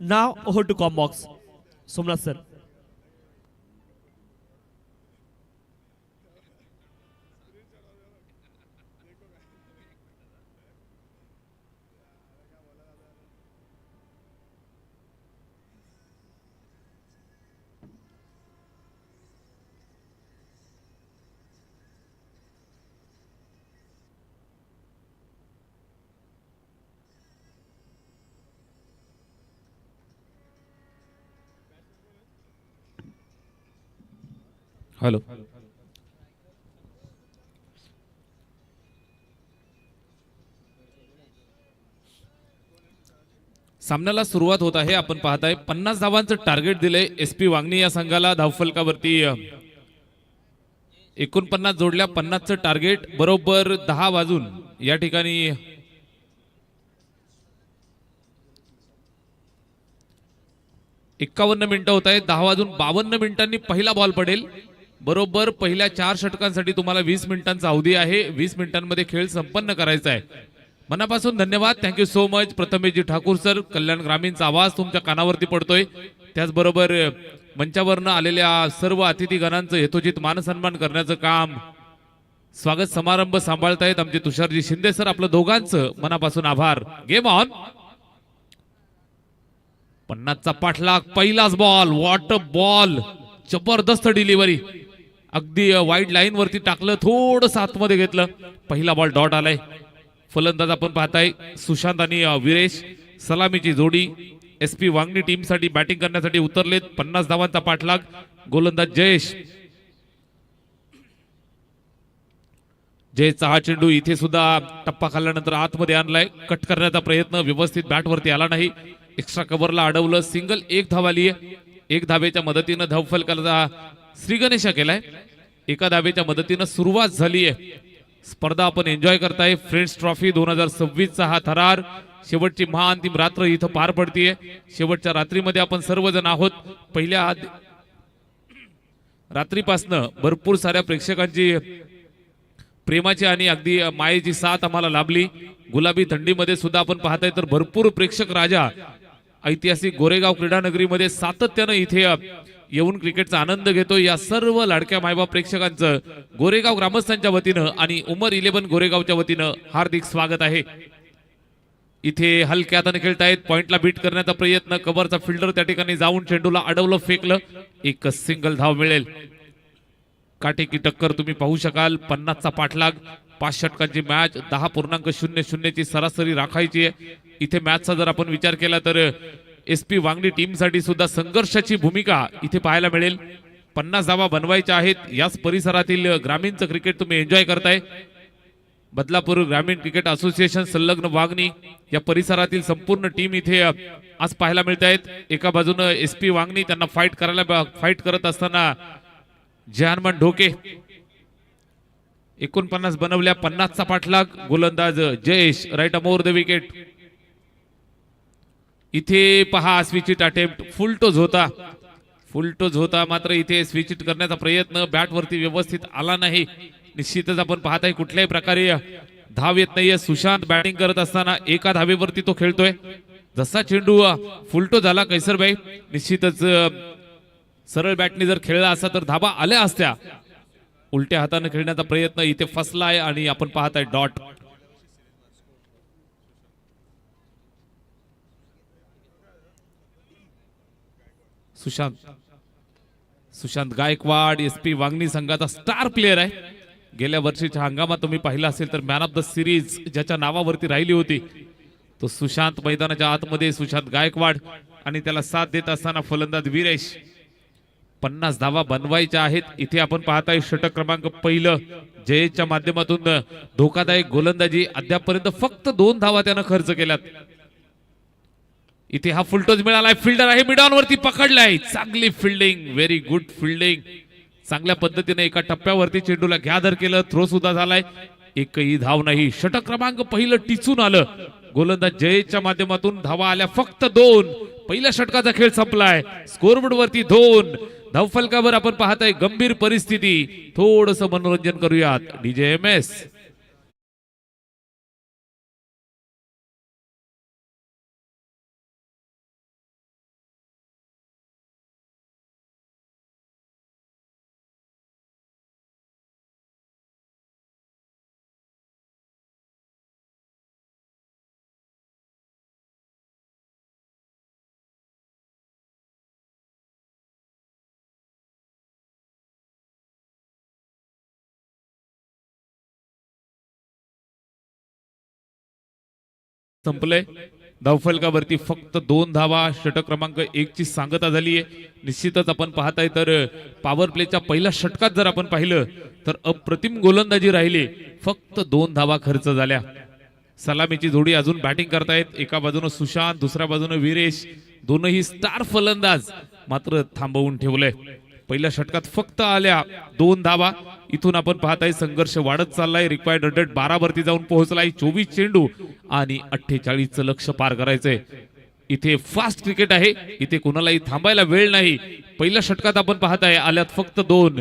Now over to Combox. Somnath sir.
Hello. सामन्याला सुरुवात होत आहे. आपण पाहताय 50 धावांचं टार्गेट दिलंय SP वांगणी या संघाला. धावफलकावरती 49 जोडल्या. 50चं टार्गेट बरोबर 10 वाजून या ठिकाणी 51 मिनिटं होत आहेत. 10 वाजून 52 मिनिटांनी पहिला बॉल पडेल. बरोबर पहिल्या 4 षटकांसाठी तुम्हाला 20 मिनिटांचा अवधी आहे. 20 मिनिटांमध्ये खेळ संपन्न करायचा आहे. मनापासून धन्यवाद. थँक्यू सो मच प्रथमेशजी ठाकूर सर. कल्याण ग्रामीणचा आवाज तुमच्या कानावरती पडतोय. त्याचबरोबर मंचावरनं आलेल्या सर्व अतिथीगणांचं यथोचित मानसन्मान करण्याचं काम, स्वागत समारंभ सांभाळतायत आमचे तुषारजी शिंदे सर. आपलं दोघांचं मनापासून आभार. Game on. 50चा पाठलाग. पहिलाच बॉल. What a ball. जबरदस्त डिलिव्हरी. अगदी वाईड लाईन वरती टाकलं, थोडंसं आतमध्ये घेतलं. पहिला बॉल डॉट आलाय. फलंदाज आपण पाहताय सुशांत आणि विरेश. सलामीची जोडी SP वांगणी टीम साठी बॅटिंग करण्यासाठी उतरलेत. 50 धावांचा पाठलाग. गोलंदाज जयेश. जयचा हा चेंडू इथे सुद्धा टप्पा खाल्ल्यानंतर आतमध्ये आणलाय, कट करण्याचा प्रयत्न व्यवस्थित बॅट वरती आला नाही, एक्स्ट्रा कव्हरला अडवलं, सिंगल, एक धाव आली आहे. एक धावेच्या मदतीनं धावफलकाला श्री गणेशा केलाय. एका धावेच्या मदतीनं सुरुवात झाली आहे. स्पर्धा आपण एन्जॉय करताय. फ्रेंड्स ट्रॉफी 2026चा हा थरार, शेवटची महाअंतिम रात्र इथं पार पडतीये. शेवटच्या रात्रीमध्ये आपण सर्वजण आहोत. पहिल्या रात्रीपासनं भरपूर साऱ्या प्रेक्षकांची प्रेमाची आणि अगदी मायेची साथ आम्हाला लाभली. गुलाबी थंडीमध्ये सुद्धा आपण पाहताय तर भरपूर प्रेक्षक राजा ऐतिहासिक गोरेगाव क्रीडा नगरीमध्ये सातत्यानं इथे येऊन क्रिकेटचा आनंद घेतो. या सर्व लाडक्या मायबाप प्रेक्षकांचं गोरेगाव ग्रामस्थांच्या वतीनं आणि उमर 11 गोरेगावच्या वतीनं हार्दिक स्वागत आहे. इथे हलक्या हाताने खेळतायत. पॉइंटला बीट करण्याचा प्रयत्न, कव्हरचा फिल्डर त्या ठिकाणी जाऊन चेंडूला अडवलं, फेकलं, एक सिंगल धाव मिळेल. काटेकी टक्कर तुम्ही पाहू शकाल. 50चा पाठलाग, 5 षटकांची मॅच, 10.00 ची सरासरी राखायची आहे. इथे मॅचचा जर आपण विचार केला तर SP वांगडी टीमसाठी सुद्धा संघर्षाची भूमिका इथे पाहायला मिळेल. 50 धावा बनवायच्या आहेत. याच परिसरातील ग्रामीणचं क्रिकेट तुम्ही एन्जॉय करताय. बदलापूर ग्रामीण क्रिकेट असोसिएशन संलग्न वागणी या परिसरातील संपूर्ण टीम इथे आज पाहायला मिळत आहेत. एका बाजूनं SP वांगणी, त्यांना फाईट करत असताना जहानमान ढोके 49 बनवल्या. 50चा पाठलाग, गोलंदाज Jayesh right arm over the wicket. इथे पहा स्विचिट अटेम्प्ट, फुल टोज होता मात्र इथे स्विचिट करण्याचा प्रयत्न बॅट वरती व्यवस्थित आला नाही. निश्चितच आपण पाहताय कुठल्याही प्रकारे धाव येत नाहीये. सुशांत बॅटिंग करत असताना एका धावेवरती तो खेळतोय. जसा चेंडू फुलटो झाला कैसरभाई, निश्चितच सरळ बॅटने जर खेळला असता तर धाबा आल्या असत्या. उलट्या हाताने खेळण्याचा प्रयत्न इथे फसलाय आणि आपण पाहताय डॉट. सुशांत गायकवाड SP वांगणी संघाचा स्टार प्लेअर आहे. गेल्या वर्षीच्या हंगामात तुम्ही पाहिला असेल तर मॅन ऑफ द सिरीज ज्याच्या नावावरती राहिली होती तो सुशांत. मैदानाच्या आतमध्ये सुशांत गायकवाड आणि त्याला साथ देत असताना फलंदाज वीरेश. 50 धावा बनवायच्या आहेत. इथे आपण पाहताय षटक क्रमांक पहिलं जयेशच्या माध्यमातून धोकादायक गोलंदाजी. अद्यापर्यंत फक्त 2 धावा त्यानं खर्च केल्यात. इथे हा फुलटोज मिळालाय. फिल्डर आहे मिड ऑन वरती, पकडलाय. चांगली फिल्डिंग, व्हेरी गुड फिल्डिंग. चांगल्या पद्धतीने एका टप्प्यावरती चेंडूला घ्यादर केलं. थ्रो सुद्धा झालाय. एकही धाव नाही. षटक क्रमांक पहिलं टिचून आलं. गोलंदाज जयेशच्या माध्यमातून धावा आल्या फक्त 2. पहिल्या षटकाचा खेळ संपलाय. स्कोरबोर्ड वरती 2 धावफलकावर आपण पाहताय गंभीर परिस्थिती. थोडस मनोरंजन करूयात. DJ MS संपलंय. धावफलकावरती फक्त 2 धावा. षटक क्रमांक 1 ची सांगता झाली आहे. निश्चितच आपण पाहताय तर पॉवर प्लेच्या पहिल्या षटकात जर आपण पाहिलं तर अप्रतिम गोलंदाजी राहिली. फक्त 2 धावा खर्च झाल्या. सलामीची जोडी अजून बॅटिंग करतायत. एका बाजूने सुशांत, दुसऱ्या बाजूने वीरेश. दोनही स्टार फलंदाज मात्र थांबवून ठेवलंय. पहिल्या षटकात फक्त आल्या 2 धावा. इथून आपण पाहताय संघर्ष वाढत चाललाय. रिक्वायर्ड 112 वरती जाऊन पोहोचलाय. 24 चेंडू आणि 48चं लक्ष पार करायचंय. इथे फास्ट क्रिकेट आहे. इथे कुणालाही थांबायला वेळ नाही. पहिल्या षटकात आपण पाहताय आल्यात फक्त 2.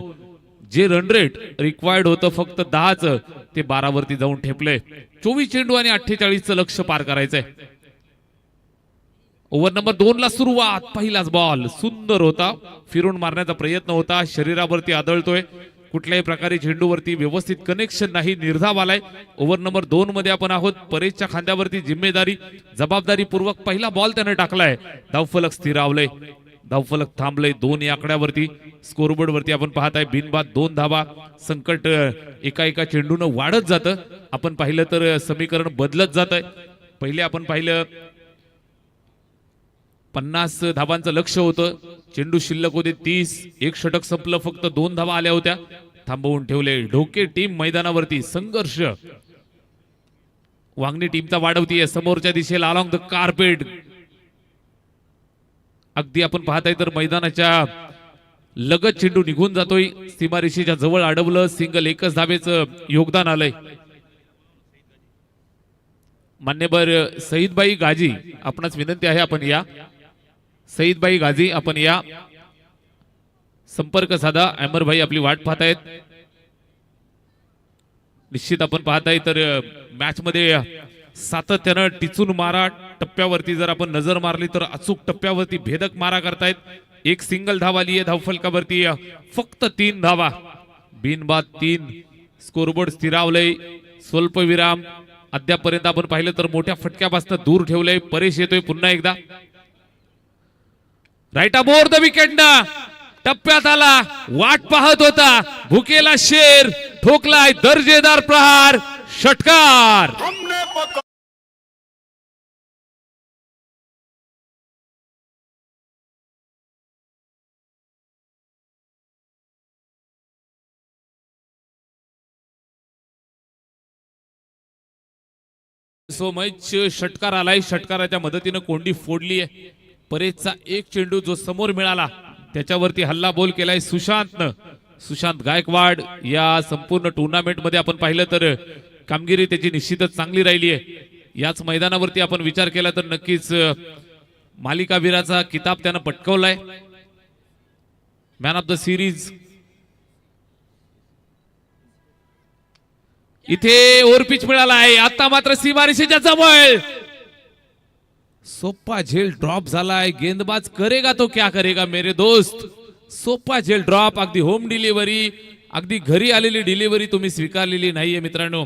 जे रन रेट रिक्वायर्ड होतं फक्त 10चं ते 12 वरती जाऊन ठेपलंय. 24 चेंडू आणि 48चं लक्ष पार करायचंय. ओव्हर नंबर 2 ला सुरुवात. पहिलाच बॉल सुंदर होता. फिरून मारण्याचा प्रयत्न होता. शरीरावरती आदळतोय. कुठल्याही प्रकारे चेंडूवरती व्यवस्थित कनेक्शन नाही. निर्धाव आलाय. ओव्हर नंबर 2 मध्ये आपण आहोत. परेशच्या खांद्यावरती जिम्मेदारी, जबाबदारी पूर्वक पहिला बॉल त्याने टाकलाय. धावफलक स्थिरावलंय. धावफलक थांबलंय 2 या आकड्यावरती. स्कोरबोर्ड वरती आपण पाहताय बिनबाद 2 धावा. संकट एका चेंडूनं वाढत जातं. आपण पाहिलं तर समीकरण बदलत जात आहे. पहिले आपण पाहिलं 50 धावांचं लक्ष होतं. चेंडू शिल्लक होते 30. एक षटक संपलं, फक्त 2 धावा आल्या होत्या. थांबवून ठेवले. ढोके टीम मैदानावरती संघर्ष वांगणी टीमचा वाढवतीये समोरच्या दिशेला अलॉंग द कार्पेट. अगदी आपण पाहताय तर मैदानाच्या लगत चेंडू निघून जातोय. सीमारेषेच्या जवळ अडवलं. सिंगल एकच धावेचं योगदान आलंय. मान्यवर सईदबाई गाजी आपणास विनंती आहे आपण या. सईदबाई गाजी आपण या. संपर्क साधा. अमर भाई आपली वाट पाहतायत. निश्चित आपण पाहताय तर मॅच मध्ये सातत्यानं टिचून मारा टप्प्यावरती जर आपण नजर मारली तर अचूक टप्प्यावरती भेदक मारा करतायत. एक सिंगल धाव आली आहे धावफलकावरती. फक्त 3 धावा. बिनबाद 3. स्कोरबोर्ड स्थिरावलंय. स्वल्प विराम. अद्यापर्यंत आपण पाहिलं तर मोठ्या फटक्यापासून दूर ठेवलंय. परेश येतोय पुन्हा एकदा. राईट अबोर द विकेट ना टप्प्यात आला. वाट पाहत होता. भुकेला शेर. ठोकलाय दर्जेदार प्रहार. षटकार. सो मच षटकार आलाय. षटकाराच्या मदतीनं कोंडी फोडली आहे. परेशचा एक चेंडू जो समोर मिळाला त्याच्यावरती हल्ला बोल केलाय सुशांतनं. सुशांत गायकवाड या संपूर्ण टुर्नामेंट मध्ये आपण पाहिलं तर कामगिरी त्याची निश्चितच चांगली राहिली आहे. याच मैदानावरती आपण विचार केला तर नक्कीच मालिकावीराचा किताब त्यानं पटकावलाय. Man of the series. इथे ओव्हरपिच मिळाला आहे. आता मात्र सीमारेषेच्या जवळ सोपा झेल ड्रॉप झालाय. गेंदबाज करेगा तो क्या करेगा मेरे दोस्त. सोपा झेल ड्रॉप. अगदी होम डिलिव्हरी. अगदी घरी आलेली डिलिव्हरी तुम्ही स्वीकारलेली नाहीये मित्रांनो.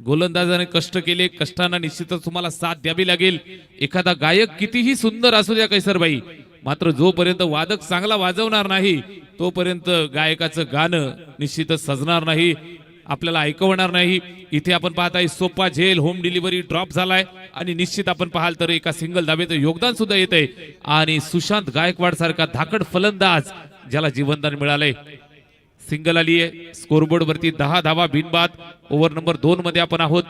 गोलंदाजाने कष्ट केले. कष्टांना निश्चितच तुम्हाला साथ द्यावी लागेल. एखादा गायक कितीही सुंदर असू द्या कैसरबाई, मात्र जोपर्यंत वादक चांगला वाजवणार नाही तोपर्यंत गायकाचं गाणं निश्चितच सजणार नाही, आपल्याला ऐकवणार नाही. इथे आपण पाहताय सोपा झेल होम डिलिव्हरी ड्रॉप झालाय आणि निश्चित आपण पाहाल तर एका सिंगल धावेचं योगदान सुद्धा येतंय. आणि सुशांत गायकवाड सारखा धाकड फलंदाज ज्याला जीवनदान मिळालंय. सिंगल आली आहे. स्कोरबोर्ड वरती 10 धावा बिनबाद. ओव्हर नंबर 2 मध्ये आपण आहोत.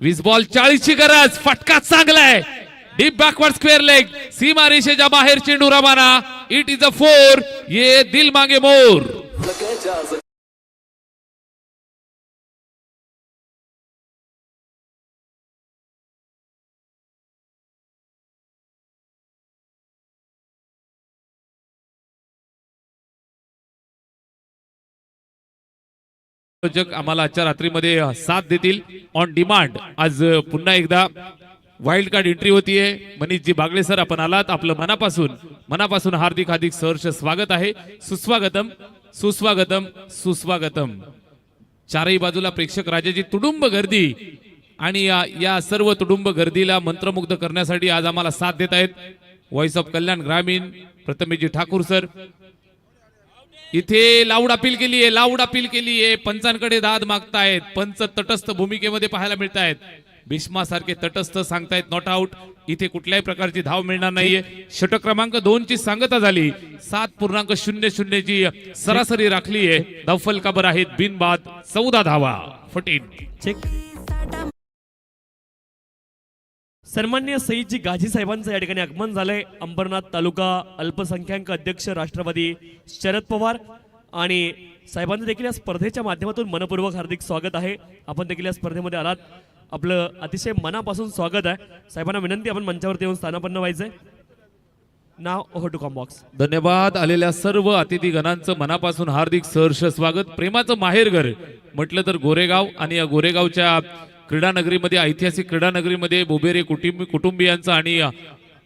20 बॉल 40 ची गरज. फटका चांगलाय. Deep backward square leg. सीमा रेषेच्या बाहेर चेंडू रवाना. It is a 4. ये दिल मांगे मोर. आम्हाला आजच्या रात्रीमध्ये साथ देतील ऑन डिमांड. आज पुन्हा एकदा वाईल्ड कार्ड एंट्री होतीये. मनीषजी बागले सर आपण आलात. आपलं मनापासून हार्दिक हार्दिक सहर्ष स्वागत आहे. सुस्वागतम सुस्वागतम सुस्वागतम. चारही बाजूला प्रेक्षक राजाची तुडुंब गर्दी आणि या सर्व तुडुंब गर्दीला मंत्रमुग्ध करण्यासाठी आज आम्हाला साथ देत आहेत व्हॉइस ऑफ कल्याण ग्रामीण प्रथमेशजी ठाकूर सर. इथे लाऊड अपील केली आहे. पंचांकडे दाद मागतायत. पंच तटस्थ भूमिकेमध्ये पाहायला मिळत आहेत. भीष्मा सारखे तटस्थ सांगतायत नॉट आउट. इथे कुठल्याही प्रकारची धाव मिळणार नाहीये. षटक क्रमांक 2 ची सांगता झाली. 7.00 ची सरासरी राखली आहे. धावफलकावर आहेत बिनबाद 14 धावा. फटीन
चेक. सन्मान्य सईदजी गाजी साहेबांचं या ठिकाणी आगमन झालंय. अंबरनाथ तालुका अल्पसंख्याक अध्यक्ष राष्ट्रवादी शरद पवार आणि साहेबांचं देखील या स्पर्धेच्या माध्यमातून मनपूर्वक हार्दिक स्वागत आहे. आपण देखील या स्पर्धेमध्ये आलात, आपलं अतिशय मनापासून स्वागत आहे. साहेबांना विनंती आपण मंचावरती येऊन स्थानापन्न व्हायचंय. नाव ओव्हर टू कॉम्बॉक्स.
धन्यवाद. आलेल्या सर्व अतिथी गणांचं मनापासून हार्दिक सहर्ष स्वागत. प्रेमाचं माहेरघर म्हटलं तर गोरेगाव आणि या गोरेगावच्या क्रीडानगरीमध्ये ऐतिहासिक क्रीडानगरीमध्ये बोबेरे कुटुंबियांचं आणि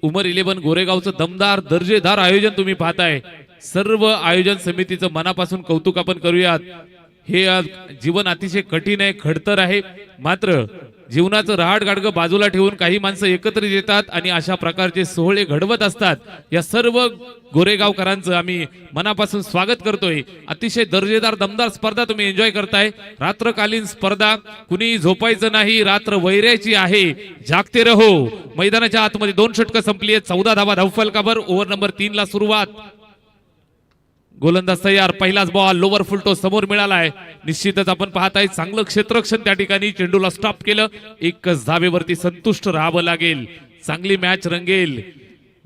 उमर 11 गोरेगावचं दमदार दर्जेदार आयोजन तुम्ही पाहताय. सर्व आयोजन समितीचं मनापासून कौतुक आपण करूयात. हे जीवन अतिशय कठीण आहे, खडतर आहे, मात्र जीवनाचं रहाट गाडगं बाजूला ठेवून काही माणसं एकत्रित येतात आणि अशा प्रकारचे सोहळे घडवत असतात. या सर्व गोरेगावकरांचं आम्ही मनापासून स्वागत करतोय. अतिशय दर्जेदार दमदार स्पर्धा तुम्ही एन्जॉय करताय. रात्रकालीन स्पर्धा, कुणी झोपायचं नाही, रात्र वैरायची आहे. जागते रहो. मैदानाच्या आतमध्ये 2 षटकं संपली आहेत. 14 धावा धावफलकावर. ओव्हर नंबर 3 ला सुरुवात. गोलंदाज तयार. पहिलाच बॉल लोवर फुलटो समोर मिळालाय. निश्चितच आपण पाहताय चांगलं क्षेत्ररक्षण त्या ठिकाणी. चेंडूला स्टॉप केलं. एकच धावेवरती संतुष्ट राहावं लागेल. चांगली मॅच रंगेल.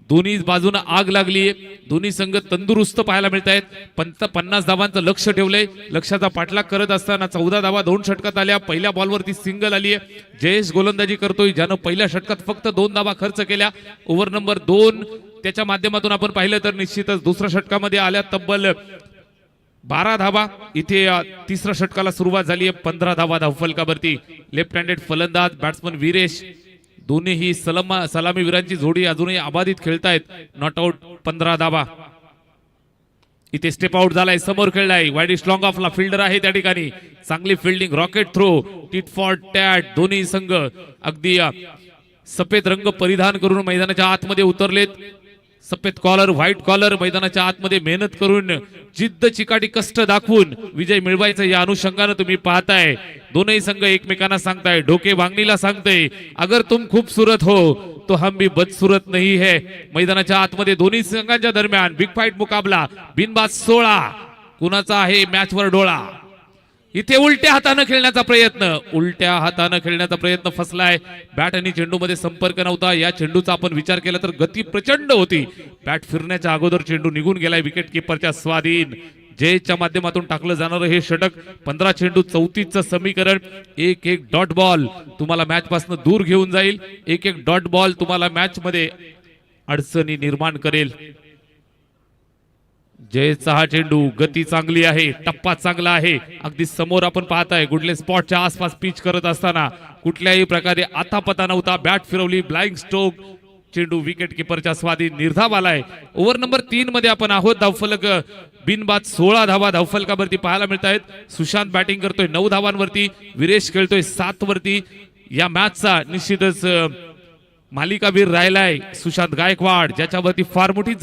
दोन्ही बाजूने आग लागली. दोन्ही संघ तंदुरुस्त पाहायला मिळत आहेत. 50 धावांचं लक्ष ठेवलंय. लक्षाचा पाठलाग करत असताना 14 धावा 2 षटकात आल्या. पहिल्या बॉलवरती सिंगल आली आहे. जयेश गोलंदाजी करतोय, ज्यानं पहिल्या षटकात फक्त 2 धावा खर्च केल्या. ओव्हर नंबर 2 त्याच्या माध्यमातून आपण पाहिलं तर निश्चितच दुसऱ्या षटकामध्ये आल्या तब्बल 12 धावा. इथे तिसऱ्या षटकाला सुरुवात झाली आहे. 15 धावा धावफलकावरती. लेफ्ट हँडेड फलंदाज बॅट्समन वीरेश, दोन्हीही सलामीवीरांची जोडी अजूनही अबाधित खेळतायत. नॉट आउट 15 धावा. इथे स्टेप आउट झालाय. समोर खेळलाय. वाईड लॉंग ऑफला फिल्डर आहे त्या ठिकाणी. चांगली fielding. Rocket throw. Tit for tat. दोन्ही संघ अगदी सफेद रंग परिधान करून मैदानाच्या आतमध्ये उतरलेत. सफेद कॉलर, व्हाईट कॉलर. मैदानाच्या आतमध्ये मेहनत करून जिद्द चिकाटी कष्ट दाखवून विजय मिळवायचा या अनुषंगाने तुम्ही पाहताय. दोनही संघ एकमेकांना सांगताय, डोके वांगणीला सांगताय, अगर तुम खूबसूरत हो तो हम भी बदसूरत नहीं है. मैदानाच्या आतमध्ये दोन्ही संघांच्या दरम्यान बिग फाईट मुकाबला. बिनबाद 16. कुणाचा आहे मॅचवर डोळा. इथे उलट्या हाताने खेळण्याचा प्रयत्न फसलाय. बॅट आणि चेंडू मध्ये संपर्क नव्हता. या चेंडूचा आपण विचार केला तर गती प्रचंड होती. बॅट फिरण्याच्या अगोदर चेंडू निघून गेलाय विकेट किपरच्या स्वाधीन. जयच्या माध्यमातून टाकलं जाणारं हे षटक. 15 चेंडू 34चं समीकरण. एक डॉट बॉल तुम्हाला मॅच पासून दूर घेऊन जाईल. एक डॉट बॉल तुम्हाला मॅच मध्ये अडचणी निर्माण करेल. जयचा हा चेंडू. गती चांगली आहे. टप्पा चांगला आहे. अगदी समोर आपण पाहताय गुडले स्पॉटच्या आसपास पिच करत असताना कुठल्याही प्रकारे आतापता नव्हता. बॅट फिरवली. ब्लाइंग स्ट्रोक. चेंडू विकेट किपरच्या स्वाधीन. निर्धाव आलाय. ओव्हर नंबर 3 मध्ये आपण आहोत. धावफलक बिनबाद 16 धावा धावफलकावरती पाहायला मिळत आहेत. सुशांत बॅटिंग करतोय 9 धावांवरती. वीरेश खेळतोय 7 वरती. या मॅचचा निश्चितच मालिकावीर राहिलाय सुशांत गायकवाड, ज्याच्यावरती फार मोठी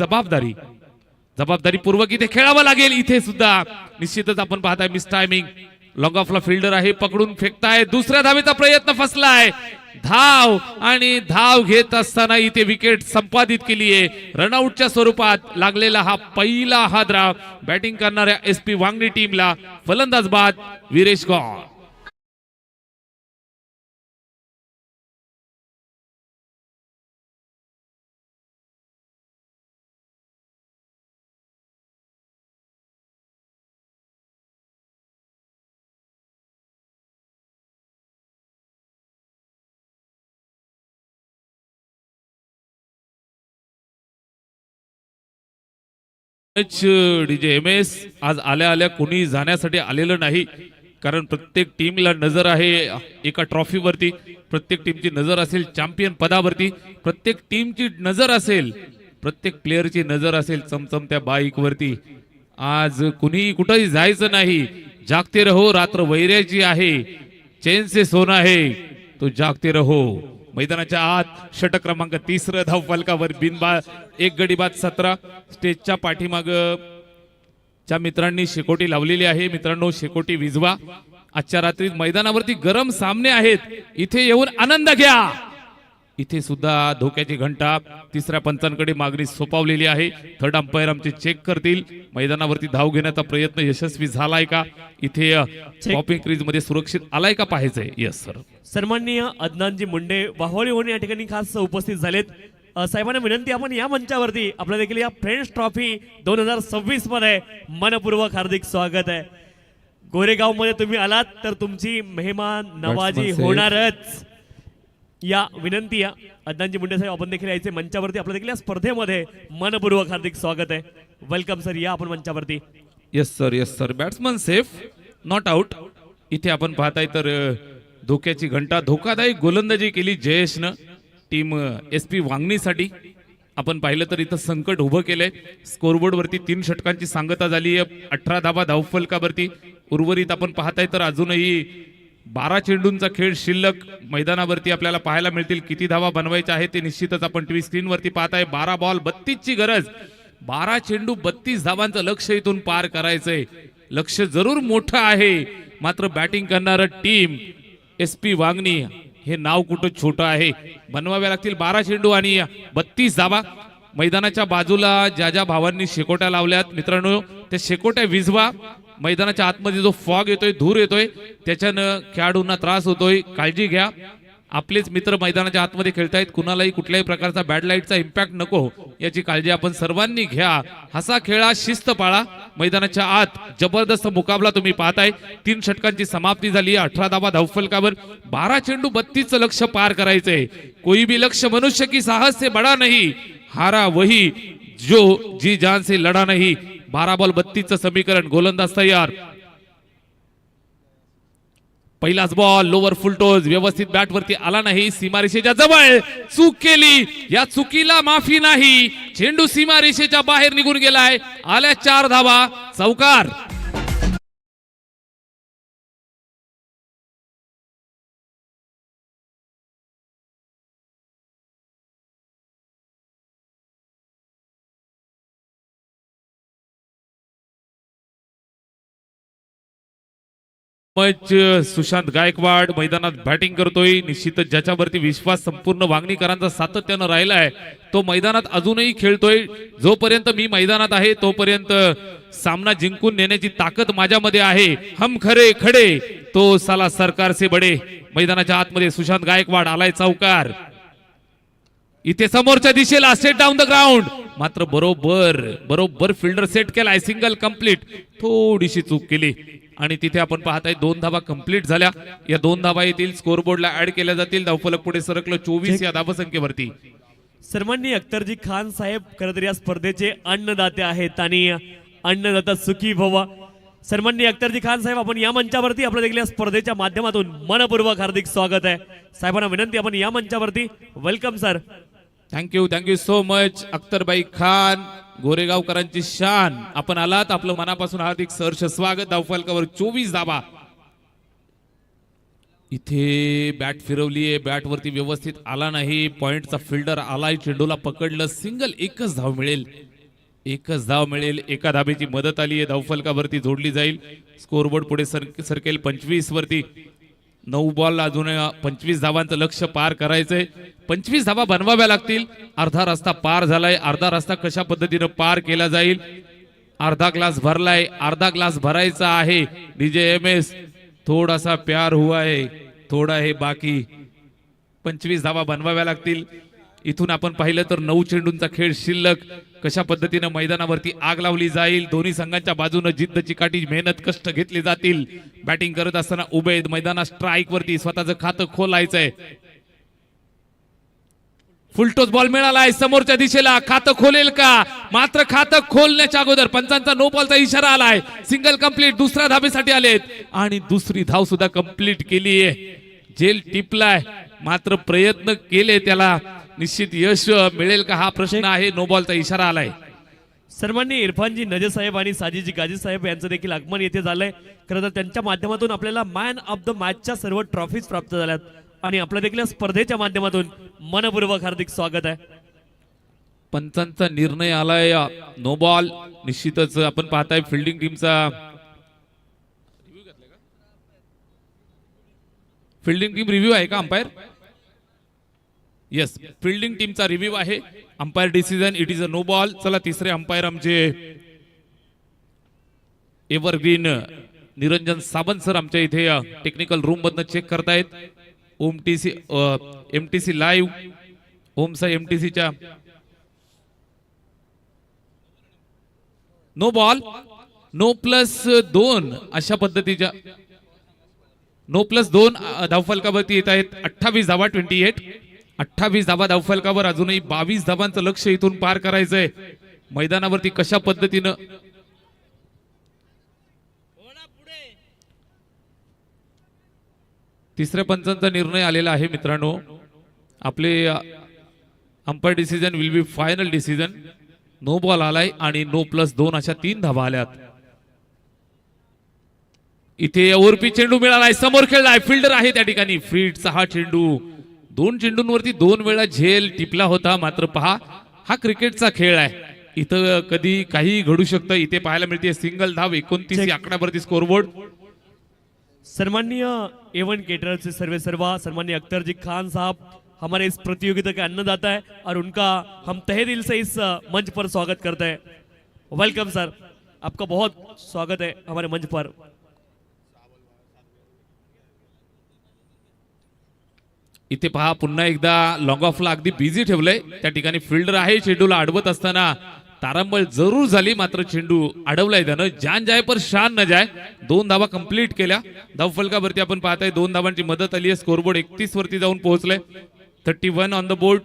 जबाबदारीपूर्वक इथे खेळावं लागेल. इथे सुद्धा निश्चितच आपण पाहताय मिस टायमिंग. लॉंग ऑफला फिल्डर आहे. पकडून फेकताय. दुसऱ्या धावेचा प्रयत्न फसलाय. धाव आणि धाव घेत असताना इथे विकेट संपादित केली आहे. रनआउटच्या स्वरूपात लागलेला हा पहिला हादरा बॅटिंग करणाऱ्या SP वांगणी टीमला. फलंदाज बाद वीरेश गौर. डीजे MS आज आल्या कोणी जाण्यासाठी आलेलं नाही, कारण प्रत्येक टीमला नजर आहे एका ट्रॉफीवरती. प्रत्येक टीमची नजर असेल चॅम्पियन पदावरती. प्रत्येक टीमची नजर असेल, प्रत्येक प्लेअरची नजर असेल चमचमत्या बाईकवरती. आज कुणी कुठेही जायचं नाही. जागते रहो, रात्र वैऱ्याची आहे. चैन से सोना है तो जागते रहो. मैदानाच्या आत षटक क्रमांक 3 धावफलकावर बिनबाद. 1 गडी बाद 17. स्टेजच्या पाठीमाग ज्या मित्रांनी शेकोटी लावलेली आहे, मित्रांनो शेकोटी विझवा. आजच्या रात्री मैदानावरती गरम सामने आहेत. इथे येऊन आनंद घ्या. इथे सुद्धा धोक्याची घंटा. तिसऱ्या पंचांकडे मागणी सोपावलेली आहे. थर्ड अंपायर आमचे चेक करतील मैदानावरती धाव घेण्याचा प्रयत्न यशस्वी झालाय का, इथे टॉपिंग क्रीज मध्ये सुरक्षित आलाय का पाहायचंय. Yes sir.
सन्माननीय अदनानजी मुंडे वाहोळी होऊन या ठिकाणी खास उपस्थित झालेत. साहेबांना विनंती, आपण या मंचावरती आपल्या देखील या फ्रेंड्स ट्रॉफी 2026 मध्ये मनपूर्वक हार्दिक स्वागत आहे. गोरेगाव मध्ये तुम्ही आलात तर तुमची मेहमान नवाजी होणारच. या विनंती या अदनानजी मुंडे साहेब, आपण देखील यायचे मंचावरती. आपल्या देखील या स्पर्धेमध्ये मनपूर्वक हार्दिक स्वागत आहे. वेलकम सर, या आपण मंचावरती.
Yes sir, yes sir. Batsman safe, not out. इथे आपण पाहताय तर धोक्याची घंटा. धोकादायक गोलंदाजी केली जयेशनं टीम SP वांगणीसाठी. आपण पाहिलं तर इथं संकट उभं केलंय. स्कोरबोर्ड वरती 3 षटकांची सांगता झाली आहे. 18 धावा धावफलकावरती. उर्वरित आपण पाहताय तर अजूनही 12 चेंडूंचा खेळ शिल्लक मैदानावरती आपल्याला पाहायला मिळतील. किती धावा बनवायच्या आहेत ते निश्चितच आपण टीव्ही स्क्रीनवरती पाहताय. 12 बॉल 32 ची गरज. 12 चेंडू 32 धावांचं लक्ष इथून पार करायचंय. लक्ष जरूर मोठं आहे, मात्र बॅटिंग करणारं टीम SP वांगणी हे नाव कुठं छोटं आहे. बनवाव्या लागतील 12 चेंडू आणि 32 धावा. मैदानाच्या बाजूला ज्या ज्या भावांनी शेकोट्या लावल्यात मित्रांनो, त्या शेकोट्या विझवा. मैदानाच्या आतमध्ये जो फॉग येतोय, धूर येतोय, त्याच्यानं खेळाडूंना त्रास होतोय, काळजी घ्या. आपलेच मित्र मैदानाच्या आतमध्ये खेळतायत, कुणालाही कुठल्याही प्रकारचा बॅड लाईटचा इम्पॅक्ट नको याची काळजी आपण सर्वांनी घ्या. हसा खेळा, शिस्त पाळा. मैदानाच्या आत जबरदस्त मुकाबला तुम्ही पाहताय. 3 षटकांची समाप्ती झाली. 18 धावा धावफलकावर, 12 चेंडू, 32 लक्ष पार करायचंय. कोई भी लक्ष्य मनुष्य की साहस से बड़ा नहीं, हारा वही जो जी जान से लढा नहीं. 12 बॉल 32 समीकरण. गोलंदाज तयार. पहिलाच बॉल लोवर फुलटोज, व्यवस्थित बॅट वरती आला नाही, सीमारेषेच्या जवळ चूक केली. या चुकीला माफी नाही. चेंडू सीमारेषेच्या बाहेर निघून गेलाय. आल्या 4 धावा, चौकार. सुशांत गायकवाड मैदानात बॅटिंग करतोय. निश्चितच ज्याच्यावरती विश्वास संपूर्ण वांगणीकरांचा सातत्यानं राहिलाय तो मैदानात अजूनही खेळतोय. जोपर्यंत मी मैदानात आहे तोपर्यंत सामना जिंकून नेण्याची ताकद माझ्यामध्ये आहे. हम खरे खडे तो साला सरकार से बडे. मैदानाच्या आतमध्ये सुशांत गायकवाड आलाय, चौकार. इथे समोरच्या दिशेला सेट डाऊन द ग्राउंड, मात्र बरोबर फिल्डर सेट केलाय. Single complete. थोडीशी चूक केली आणि तिथे आपण पाहताय 2 धावा कंप्लीट झाल्या. या 2 धावा येतील, स्कोरबोर्डला ऍड केल्या जातील. धावफलक पुढे सरकलं 24 या धावसंख्येवरती.
सन्माननीय अख्तरजी खान साहेब खरं तर या स्पर्धेचे अन्नदाते आहेत आणि अन्नदाता सुखी भव. सन्माननीय अख्तरजी खान साहेब, आपण या मंचावरती आपल्या देखील या स्पर्धेच्या माध्यमातून मनपूर्वक हार्दिक स्वागत आहे. साहेबांना विनंती, आपण या मंचावरती. Welcome sir.
Thank you so much. Akhtarbai Khan, गोरेगावकरांची शान, आपण आलात. आपलं मनापासून हार्दिक सहर्ष स्वागत. धावफलकावर 24 धावा. इथे बॅट फिरवलीये, बॅट वरती व्यवस्थित आला नाही. पॉइंटचा फिल्डर आलाय, चेंडूला पकडलं. सिंगल. एकच धाव मिळेल. एका धाबेची मदत आली आहे. धावफलकावरती जोडली जाईल. स्कोरबोर्ड पुढे सरकेल 25 वरती. 9 बॉल, अजून 25 धावांचं लक्ष पार करायचंय. 25 धावा बनवाव्या लागतील. अर्धा रस्ता पार झालाय. अर्धा रस्ता कशा पद्धतीनं पार केला जाईल? अर्धा ग्लास भरलाय, अर्धा ग्लास भरायचा आहे. डीजे MS, थोडासा प्यार हुआ है, थोडा है बाकी. 25 धावा बनवाव्या लागतील. इथून आपण पाहिलं तर 9 चेंडूंचा खेळ शिल्लक. कशा पद्धतीनं मैदानावरती आग लावली जाईल? दोन्ही संघांच्या बाजूने जिद्द चिकाटी, मेहनत, कष्ट घेतले जातील. बॅटिंग करत असताना उभे मैदानात स्ट्राईक वरती स्वतःचं खातं खोलायचंय. फुलटोस बॉल मिळालाय समोरच्या दिशेला. खातं खोलेल का? मात्र खातं खोलण्याच्या अगोदर पंचांचा नो बॉलचा इशारा आलाय. Single complete. दुसऱ्या धाबेसाठी आलेत आणि दुसरी धाव सुद्धा कंप्लीट केलीये. जेल टिपलाय, मात्र प्रयत्न केले, त्याला निश्चित यश मिळेल का हा प्रश्न आहे. नो बॉलचा इशारा आलाय.
सन्माननीय इरफानजी नजे साहेब आणि साजीजी गाजी साहेब यांचं देखील आगमन येथे झालंय. खरं तर त्यांच्या माध्यमातून आपल्याला मॅन ऑफ द मॅचच्या सर्व ट्रॉफीज प्राप्त झाल्यात आणि आपल्या देखील स्पर्धेच्या माध्यमातून मनपूर्वक हार्दिक स्वागत आहे.
पंचांचा निर्णय आलाय, नो बॉल. निश्चितच आपण पाहताय फिल्डिंग टीमचा फिल्डिंग टीम रिव्ह्यू आहे का अंपायर? येस, फिल्डिंग टीमचा रिव्ह्यू आहे. Umpire decision, it is a no ball. चला, तिसरे अंपायर आमचे एव्हरग्रीन निरंजन सावंत सर आमच्या इथे टेक्निकल रूम मधनं चेक करतायत. MTC live. ओमचा MTCच्या नो बॉल, नो +2 अशा पद्धतीच्या नो +2 धावफलकावरती येत आहेत. 28 धावा. 28 धावा धावफलकावर. अजूनही 22 धावांचं लक्ष इथून पार करायचंय. मैदानावरती कशा पद्धतीनं तिसऱ्या पंचांचा निर्णय आलेला आहे मित्रांनो. आपले umpire decision will be final decision. No ball आलाय आणि नो +2 अशा 3 धावा आल्यात. इथे ओरपी चेंडू मिळालाय. समोर खेळलाय, फिल्डर आहे त्या ठिकाणी. फ्रीडचा हा चेंडू 2 चेंडूंवरती 2 वेळा झेल टिपला होता. मात्र पहा, हा क्रिकेटचा खेळ आहे. इथं कधी काही घडू शकतं. इथे पाहायला मिळते सिंगल धाव. 29 या आकड्यावरती स्कोरबोर्ड.
सन्माननीय A1 केटरर्सचे सर्वे सर्वा, सन्माननीय अख्तरजी खान साहब, हमारे इस प्रतियोगिता के अन्नदाता है और उनका हम तहे दिल से इस मंच पर स्वागत करते हैं। वेलकम सर, आपका बहुत स्वागत है हमारे मंच पर।
इथे पहा पुन्हा एकदा लॉंग ऑफला अगदी बिझी ठेवलंय, त्या ठिकाणी फिल्डर आहे, चेंडूला अडवत असताना तारांबळ जरूर झाली, मात्र चेंडू अडवलाय त्यानं। जान जाय पर शान न जाय, 2 धावा कंप्लीट केल्या। धावफलकावरती आपण पाहताय 2 धावांची मदत आली आहे, स्कोरबोर्ड 31 वरती जाऊन पोहोचले। 31 ऑन द बोर्ड,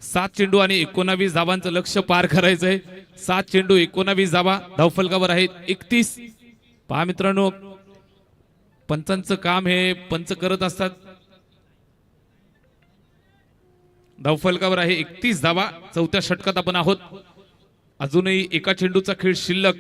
7 चेंडू आणि 19 धावांचं लक्ष्य पार करायचंय। 7 चेंडू 19 धावा धावफलकावर आहेत 31। पहा मित्रांनो, पंचांचं काम हे पंच करत असतात। धावफलकावर आहे 31 धावा, 4थ्या षटकात आपण आहोत। अजूनही एका चेंडूचा खेळ शिल्लक,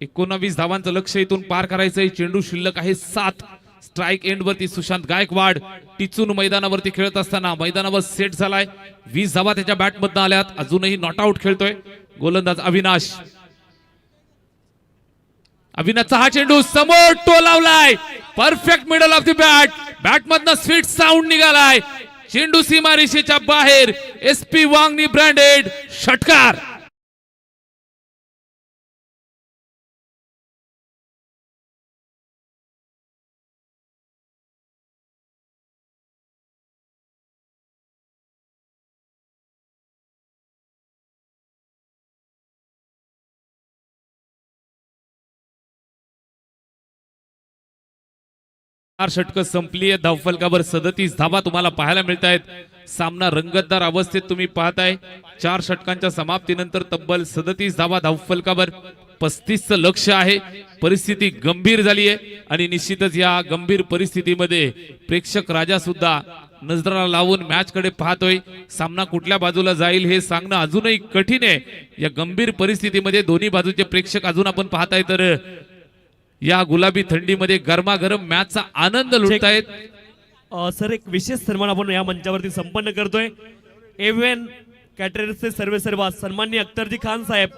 19 धावांचं लक्ष्य इथून पार करायचंय। चेंडू शिल्लक आहे 7। स्ट्राइक एंड वरती सुशांत गायकवाड टिचून मैदानावरती खेळत असताना मैदानावर सेट झालाय। 20 धावा त्याच्या बॅटमधनं आल्यात, अजूनही नॉट आउट खेळतोय गोलंदाज अविनाश। अविनाशचा हा चेंडू समोर टोलावलाय, perfect middle of the bat, बॅटमधनं स्वीट साऊंड निघालाय। चेंडू सीमारेषेच्या बाहेर, एसपी वांगणी ब्रँडेड षटकार। षटक संपली आहे, धावफलकावर 37 धावा तुम्हाला पाहायला मिळत आहेत। सामना रंगतदार अवस्थेत तुम्ही पाहताय। 4 षटकांच्या समाप्तीनंतर तब्बल 37 धावा धावफलकावर, 35चं लक्ष आहे। परिस्थिती गंभीर झाली आहे आणि निश्चितच या गंभीर परिस्थितीमध्ये प्रेक्षक राजा सुद्धा नजरा लावून मॅच कडे पाहतोय। सामना कुठल्या बाजूला जाईल हे सांगणं अजूनही कठीण आहे। या गंभीर परिस्थितीमध्ये दोन्ही बाजूचे प्रेक्षक अजून आपण पाहताय, तर या गुलाबी थंडीमध्ये गरमागरम मॅचचा आनंद लुटतायत।
सर, एक विशेष सन्मान आपण या मंचावरती संपन्न करतोय। एव्हन कॅटरर्सचे सर्वेसर्वा सन्माननीय अख्तरजी खान साहेब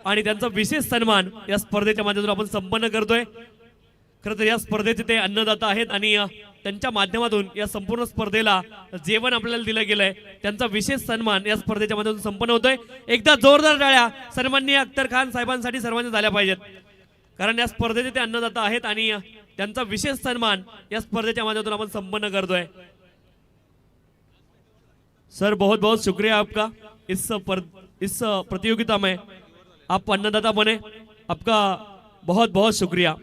आणि त्यांचा विशेष सन्मान या स्पर्धेच्या माध्यमातून आपण संपन्न करतोय। खरं तर या स्पर्धेचे ते अन्नदाता आहेत आणि त्यांच्या माध्यमातून या संपूर्ण स्पर्धेला जेवण आपल्याला दिलं गेलंय, त्यांचा विशेष सन्मान या स्पर्धेच्या माध्यमातून संपन्न होतोय। एकदा जोरदार टाळ्या सन्माननीय अख्तर खान साहेबांसाठी सर्वांनी झाल्या पाहिजेत, कारण या स्पर्धेचे ते अन्नदाता आहेत आणि त्यांचा विशेष सन्मान या स्पर्धेच्या माध्यमातून आपण संपन्न करतोय। सर, बहुत बहुत शुक्रिया आपका इस प्रतियोगिता में आप अन्नदाता बने, आपका बहुत बहुत शुक्रिया।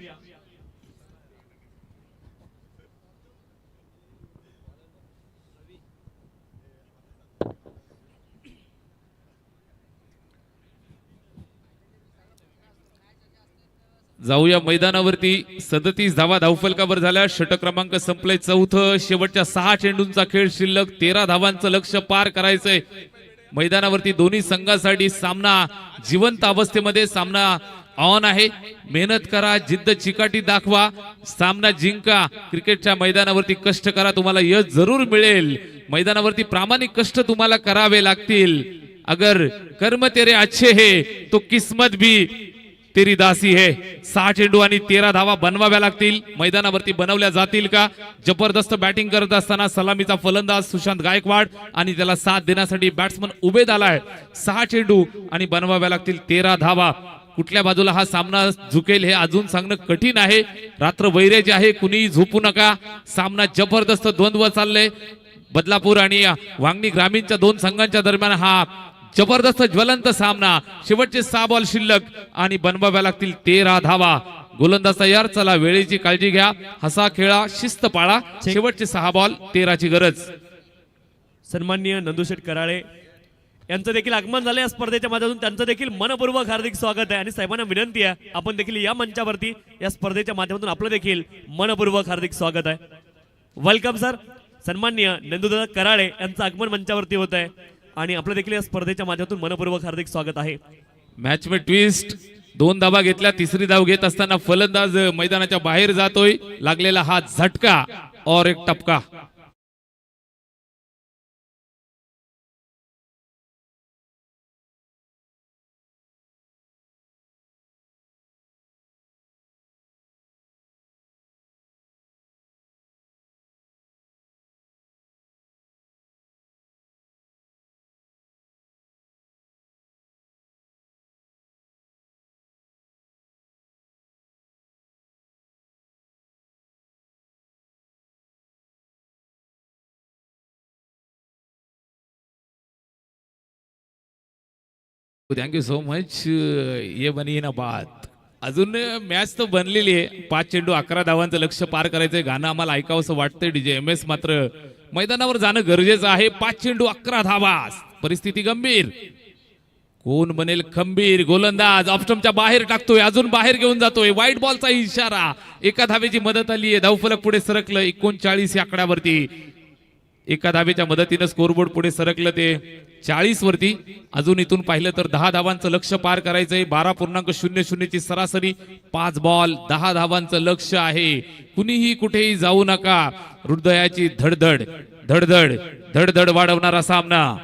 जाऊया मैदानावरती। 37 धावा धावफलकावर झाल्या, षटक क्रमांक संपले 4थं। शेवटच्या 6 चेंडूंचा खेळ शिल्लक, 13 धावांचं लक्ष्य पार करायचंय। मैदानावरती दोन्ही संघांसाठी सामना जिवंत अवस्थेमध्ये, सामना ऑन आहे। मेहनत करा, जिद्द चिकाटी दाखवा, सामना जिंका। क्रिकेटच्या मैदानावरती कष्ट करा, तुम्हाला यश जरूर मिळेल। मैदानावरती प्रामाणिक कष्ट तुम्हाला करावे लागतील। अगर कर्म तेरे अच्छे है तो किस्मत भी तेरी दासी है। 6 चेंडू आणि 13 धावा बनवाव्या लागतील। मैदानावरती बनवल्या जातील का? जबरदस्त बॅटिंग करत असताना सलामीचा फलंदाज सुशांत गायकवाड आणि त्याला साथ देण्यासाठी बॅट्समन उभे झालाय। 6 चेंडू आणि बनवाव्या लागतील 13 धावा। कुठल्या बाजूला हा सामना झुकेल हे अजून सांगणं कठीण आहे। रात्र वैरेची आहे, कुणीही झोपू नका। सामना जबरदस्त द्वंद्व चाललंय। बदलापूर आणि वांगणी ग्रामीणच्या 2 संघांच्या दरम्यान हा जबरदस्त ज्वलंत सामना। शेवटचे 6 बॉल शिल्लक आणि बनवाव्या लागतील 13 धावा। गोलंदाज तयार, चला वेळेची काळजी घ्या, हसा खेळा, शिस्त पाळा। शेवटचे 6 बॉल 13ची गरज।
सन्माननीय नंदुशेठ कराळे यांचं देखील आगमन झालं या स्पर्धेच्या माध्यमातून, त्यांचं देखील मनपूर्वक हार्दिक स्वागत आहे आणि साहेबांना विनंती आहे आपण देखील या मंचावरती या स्पर्धेच्या माध्यमातून आपलं देखील मनपूर्वक हार्दिक स्वागत आहे। Welcome sir. सन्माननीय नंदुदादा कराळे यांचं आगमन मंचावरती होत आहे आणि आपलं देखील या स्पर्धेच्या माध्यमातून मनपूर्वक हार्दिक स्वागत आहे।
मॅच में ट्विस्ट, 2 धावा घेतल्या, 3री धाव घेत असताना फलंदाज मैदानाच्या बाहेर जातोय। लागलेला हा झटका और एक टपका। Thank you so much. ये बनी ना बात. अजून मॅच तर बनलेली आहे. 5 चेंडू 11 धावांचं लक्ष पार करायचंय. गाणं आम्हाला ऐकावंसं वाटतंय डीजे एम एस. मात्र मैदानावर जाणं गरजेचं आहे. 5 चेंडू 11 धावा. परिस्थिती गंभीर. कोण बनेल खंबीर? गोलंदाज ऑप्शनच्या बाहेर टाकतोय. अजून बाहेर घेऊन जातोय. वाईट बॉलचा इशारा. एका धावेची मदत आली आहे. धावफलक पुढे सरकलं 39 या आकड्यावरती. एका धावेच्या मदतीनं स्कोरबोर्ड पुढे सरकलं ते 40 वरती. अजून इथून पाहिलं तर 10 धावांचं लक्ष पार करायचंय. 12.00 ची सरासरी. 5 बॉल 10 धावांचं लक्ष आहे. कुणीही कुठेही जाऊ नका. हृदयाची धडधड धडधड धडधड वाढवणारा सामना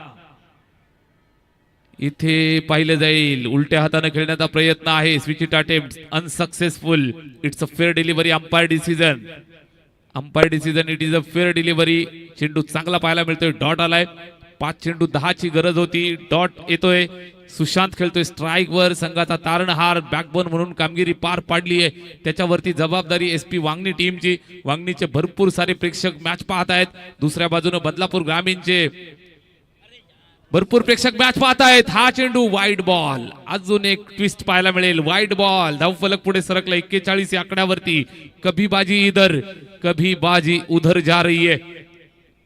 इथे पाहिलं जाईल. उलट्या हाताने खेळण्याचा प्रयत्न आहे. Switch it attempt unsuccessful. It's a fair delivery. Umpire decision. Umpire decision. It is a fair delivery. चेंडू चांगला पाहायला मिळतोय. डॉट आलाय. 5 चेंडू 10 ची गरज होती. डॉट येतोय. सुशांत खेळतोय स्ट्राईक वर. संघाचा तारणहार बॅकबोन म्हणून कामगिरी पार पाडली आहे. त्याच्यावरती जबाबदारी एसपी वांगणी टीमची. वांगणीचे भरपूर सारे प्रेक्षक मॅच पाहत आहेत. दुसऱ्या बाजूने बदलापूर ग्रामीणचे भरपूर प्रेक्षक मॅच पाहत आहेत. हा चेंडू वाईड बॉल. अजून एक ट्विस्ट पाहायला मिळेल. Wide ball. धावफलक पुढे सरकला 41 या आकड्यावरती. कभी बाजी इधर कभी बाजी उधर जा रही है.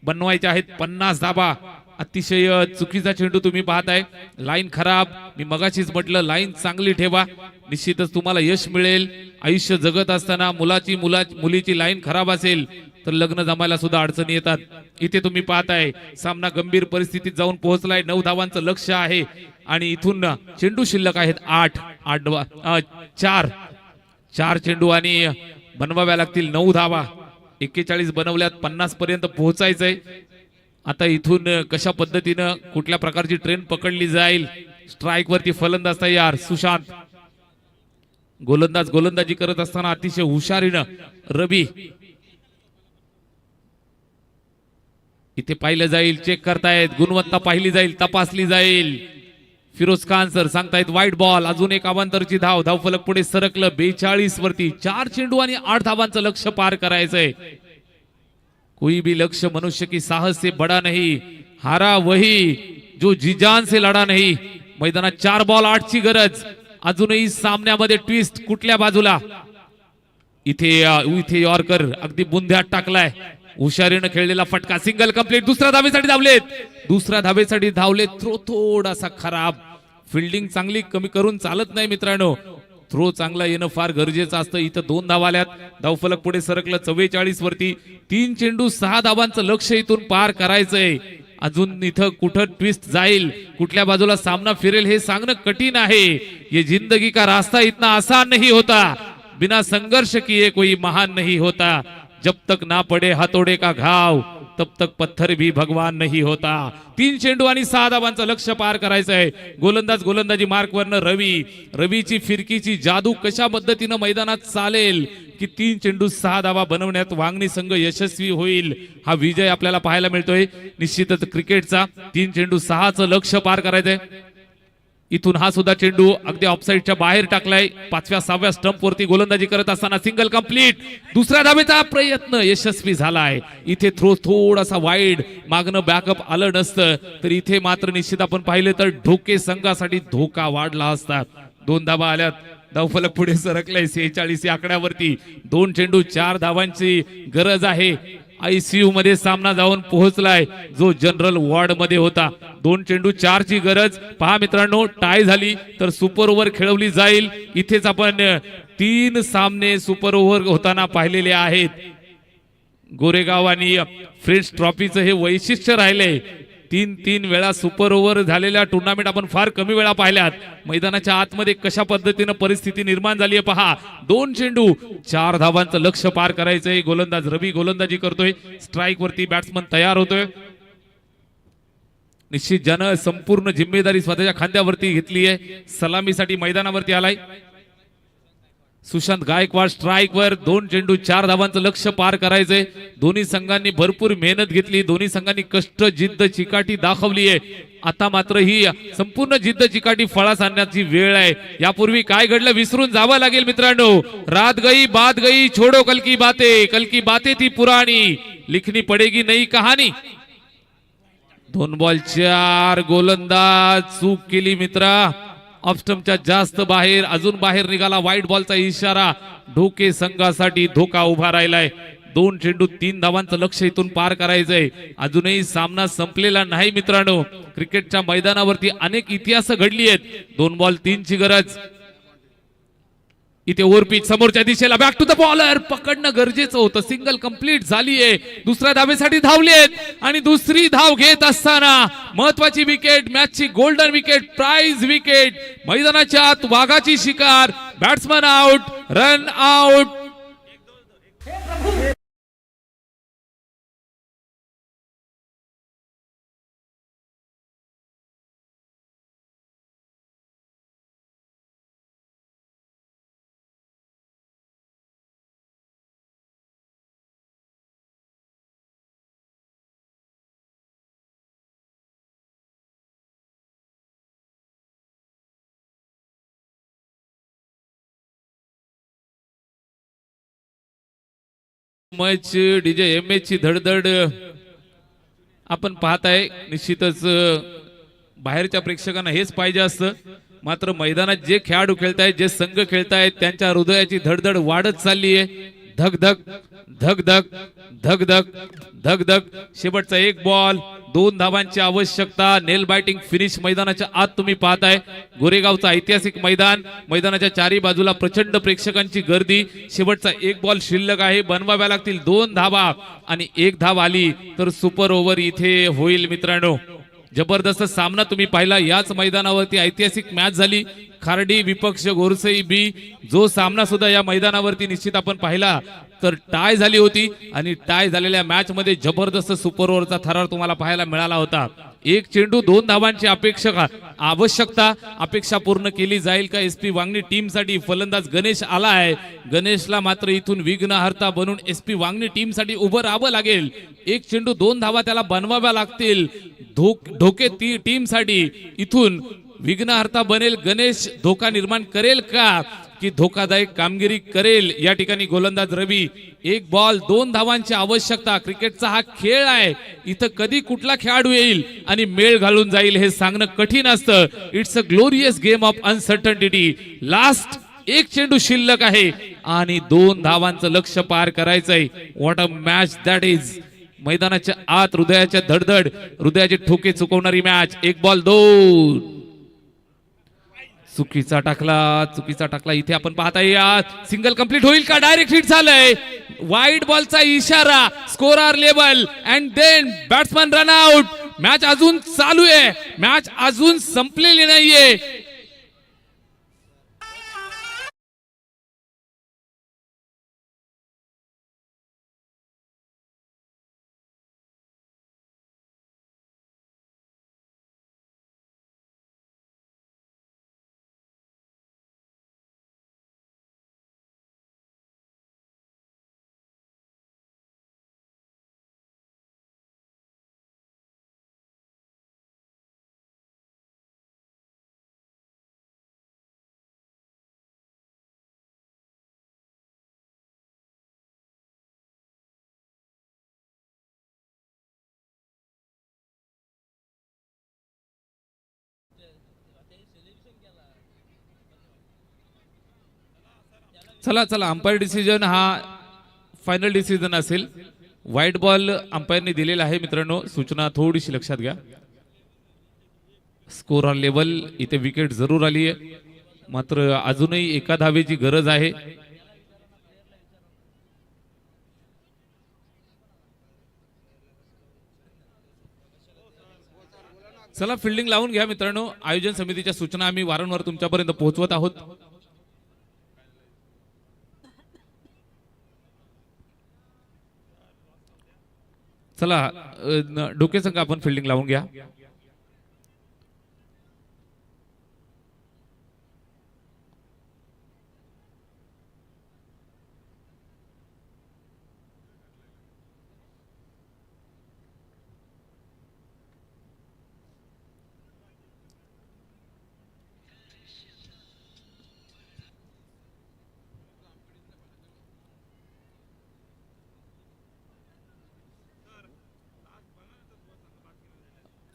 बनवायचे आहेत 50 धाबा. अतिशय चुकीचा चेंडू तुम्ही पाहताय. लाईन खराब. मी मगाशीच म्हटलं लाईन चांगली ठेवा. निश्चितच तुम्हाला यश मिळेल. आयुष्य जगत असताना मुलीची लाईन खराब असेल तर लग्न जमायला सुद्धा अडचणी येतात. इथे तुम्ही पाहताय सामना गंभीर परिस्थितीत जाऊन पोहोचलाय. 9 धावांचं लक्ष आहे आणि इथून चेंडू शिल्लक आहेत 4 चेंडू आणि बनवाव्या लागतील 9 धावा. 41 बनवल्यात. 50 पर्यंत पोहोचायचंय. आता इथून कशा पद्धतीनं कुठल्या प्रकारची ट्रेन पकडली जाईल. स्ट्राईक वरती फलंदाज तयार. सुशांत गोलंदाजी करत असताना अतिशय हुशारीनं रवी. इथे पाहिलं जाईल. चेक करतायत. गुणवत्ता पाहिली जाईल. तपासली जाईल. फिरोज खान सर सांगतायत वाईट बॉल. अजून एक अवांतरची धाव. धावफलक पुढे सरकलं 42 वरती. 4 चेंडू आणि 8 धावांचं लक्ष पार करायचंय. कोई भी लक्ष्य मनुष्य की साहस से बड़ा नहीं. हारा वही जो जिजान से लढा नाही. मैदानात 4 बॉल 8 ची गरज. अजूनही सामन्यामध्ये ट्विस्ट कुठल्या बाजूला. इथे यॉर्कर अगदी बुंध्यात टाकलाय. हुशारीनं खेळलेला फटका. Single complete. दुसऱ्या धावेसाठी धावलेत. थ्रो थोडासा खराब. फिल्डिंग चांगली कमी करून चालत नाही मित्रांनो. थ्रो चांगला येणं फार गरजेचं असतं. इथं 2 धावा आल्यात. धावफलक पुढे सरकलं 44 वरती. 3 चेंडू 6 धावांचं लक्ष इथून पार करायचंय. अजून इथं कुठं ट्विस्ट जाईल, कुठल्या बाजूला सामना फिरेल हे सांगणं कठीण आहे. ये जिंदगी का रास्ता इतना आसान नहीं होता. बिना संघर्ष किए कोई महान नहीं होता. जब तक ना पडे हातोडे का घाव तब तक पत्थर भी भगवान नहीं होता. 3 चेंडू आणि 6 धावांचं लक्ष पार करायचंय. गोलंदाजी मार्कवरनं रवीची फिरकीची जादू कशा पद्धतीनं मैदानात चालेल की 3 चेंडू 6 धावा बनवण्यात वांगणी संघ यशस्वी होईल. हा विजय आपल्याला पाहायला मिळतोय. निश्चितच क्रिकेटचा 3 चेंडू 6चं लक्ष पार करायचंय. इथून हा सुद्धा चेंडू अगदी ऑफसाईडच्या बाहेर टाकलाय. 5व्या-6व्या स्टंप वरती गोलंदाजी करत असताना सिंगल कंप्लीट. दुसऱ्या धावेचा प्रयत्न यशस्वी झालाय. इथे थ्रो थोडासा वाईड. मागणं बॅकअप आलं नसतं तर इथे मात्र निश्चित आपण पाहिलं तर ढोके संघासाठी धोका वाढला असता. 2 धावा आल्यात. धावफलक पुढे सरकलंय 46 या आकड्यावरती. 2 चेंडू 4 धावांची गरज आहे. ICU मध्ये सामना जाऊन पोहोचलाय जो जनरल वॉर्ड मध्ये होता. 2 चेंडू 4 ची गरज. पहा मित्रांनो, टाय झाली तर सुपर ओव्हर खेळवली जाईल. इथेच आपण 3 सामने सुपर ओव्हर होताना पाहिलेले आहेत. गोरेगाव आणि फ्रेंच ट्रॉफीचं हे वैशिष्ट्य राहिलंय. 3 वेळा सुपर ओव्हर झालेल्या टुर्नामेंट आपण फार कमी वेळा पाहिल्यात. मैदानाच्या आतमध्ये कशा पद्धतीनं परिस्थिती निर्माण झाली आहे पहा. 2 चेंडू 4 धावांचं लक्ष पार करायचंय. गोलंदाज रवी गोलंदाजी करतोय. स्ट्राईक वरती बॅट्समन तयार होतोय. निश्चित ज्यानं संपूर्ण जिम्मेदारी स्वतःच्या खांद्यावरती घेतली आहे. सलामीसाठी मैदानावरती आलाय सुशांत गायकवाड. स्ट्राईक वर 2 चेंडू 4 धावांचं लक्ष पार करायचंय. दोन्ही संघांनी भरपूर मेहनत घेतली. दोन्ही संघांनी कष्ट जिद्द चिकाटी दाखवली आहे. आता मात्र ही संपूर्ण जिद्द चिकाटी फळास आणण्याची वेळ आहे. यापूर्वी काय घडलं विसरून जावं लागेल मित्रांनो. रात गई बात गई छोडो कल की बातें थी पुरानी लिखनी पडेगी नई कहानी. 2 बॉल 4. गोलंदाज चूक केली मित्रा. ऑफस्टमच्या जास्त बाहेर, अजून बाहेर निघाला. व्हाईट बॉलचा इशारा. ढोके संघासाठी धोका उभा राहिलाय. 2 चेंडू 3 धावांचं लक्ष इथून पार करायचंय. अजूनही सामना संपलेला नाही मित्रांनो. क्रिकेटच्या मैदानावरती अनेक इतिहास घडली आहेत. 2 बॉल 3 ची गरज. इथे ओव्हरपिच समोरच्या दिशेला, बॅक टू द बॉलर, पकडणं गरजेचं होतं. सिंगल कंप्लीट झालीये. दुसऱ्या धावेसाठी धावलेत आणि दुसरी धाव घेत असताना महत्वाची विकेट, मॅचची गोल्डन विकेट, प्राइज विकेट. मैदानाच्या आत वाघाची शिकार. Batsman out, run out. मच डीजे एम एच ची धडधड आपण पाहताय. निश्चितच बाहेरच्या प्रेक्षकांना हेच पाहिजे असतं. मात्र मैदानात जे खेळाडू खेळतायत, जे संघ खेळतायत, त्यांच्या हृदयाची धडधड वाढत चालली आहे. धक धक धक धक धक धक धक धक. शेवटचा 1 बॉल, 2 धावांची आवश्यकता. नेल बायटिंग फिनिश मैदानाच्या आत तुम्ही पाहताय. गोरेगावचं ऐतिहासिक मैदान. मैदानाच्या चारी बाजूला प्रचंड प्रेक्षकांची गर्दी. शेवटचा 1 बॉल शिल्लक आहे. बनवाव्या लागतील 2 धावा आणि 1 धाव आली तर सुपर ओव्हर इथे होईल मित्रांनो. जबरदस्त सामना तुम्ही पाहिला. याच मैदानावरती ऐतिहासिक मॅच झाली. खार्डी विपक्ष गोरसई बी. जो सामना सुद्धा या मैदानावरती निश्चित आपण पाहिला तर टाय झाली होती आणि टाय झालेल्या मॅच मध्ये जबरदस्त सुपर ओव्हरचा थरार तुम्हाला पाहायला मिळाला होता. 1 चेंडू 2 धावांची आवश्यकता. अपेक्षा पूर्ण केली जाईल का एसपी वांगणी टीम साठी? फलंदाज गणेश आला आहे. गणेशला मात्र इथून विघ्नहर्ता बनून एसपी वांगणी टीम साठी उभं राहावं लागेल. 1 चेंडू 2 धावा त्याला बनवाव्या लागतील. धोके टीम साठी इथून विघ्नहर्ता बनेल गणेश. धोका निर्माण करेल का की धोकादायक कामगिरी करेल? या ठिकाणी गोलंदाज रवी. 1 बॉल 2 धावांची आवश्यकता. क्रिकेटचा हा खेळ आहे. इथं कधी कुठला खेळाडू येईल आणि मेळ घालून जाईल हे सांगणं कठीण असतं. It's a glorious game of uncertainty. Last 1 चेंडू शिल्लक आहे आणि 2 धावांचं लक्ष्य पार करायचंय. What a match that is. मैदानाच्या आत हृदयाच्या धडधड, हृदयाचे ठोके चुकवणारी मॅच. 1 बॉल 2. चुकीचा टाकला. इथे आपण पाहता सिंगल कंप्लीट होईल का? डायरेक्ट हिट झालंय. वाईट बॉलचा इशारा. Score are level and then batsman run out. Match अजून चालू आहे. मॅच अजून संपलेली नाहीये. चला अंपायर डिसिजन हा फायनल डिसिजन असेल. व्हाईट बॉल अंपायरने दिलेला आहे मित्रांनो. सूचना थोडीशी लक्षात घ्या. Score on level. इथे विकेट जरूर आली आहे, मात्र अजूनही एका धावेची गरज आहे. चला फिल्डिंग लावून घ्या मित्रांनो. आयोजन समितीच्या सूचना आम्ही वारंवार तुमच्यापर्यंत पोहोचवत आहोत. चला डोके संघ आपण फिल्डिंग लावून घ्या.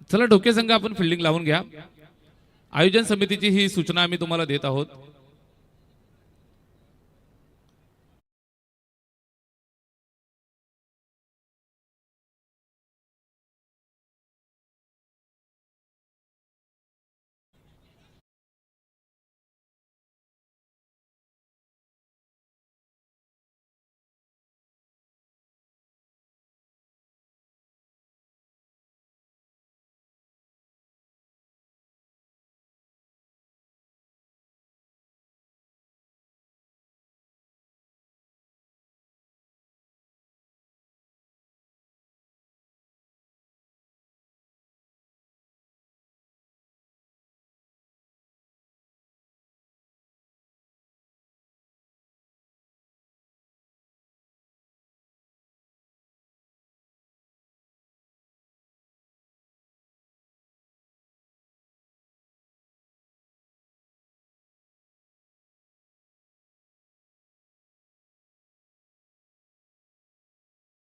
चला डोके संघ आपण फिल्डिंग लावून घ्या. आयोजन समितीची ही सूचना आम्ही तुम्हाला देत आहोत.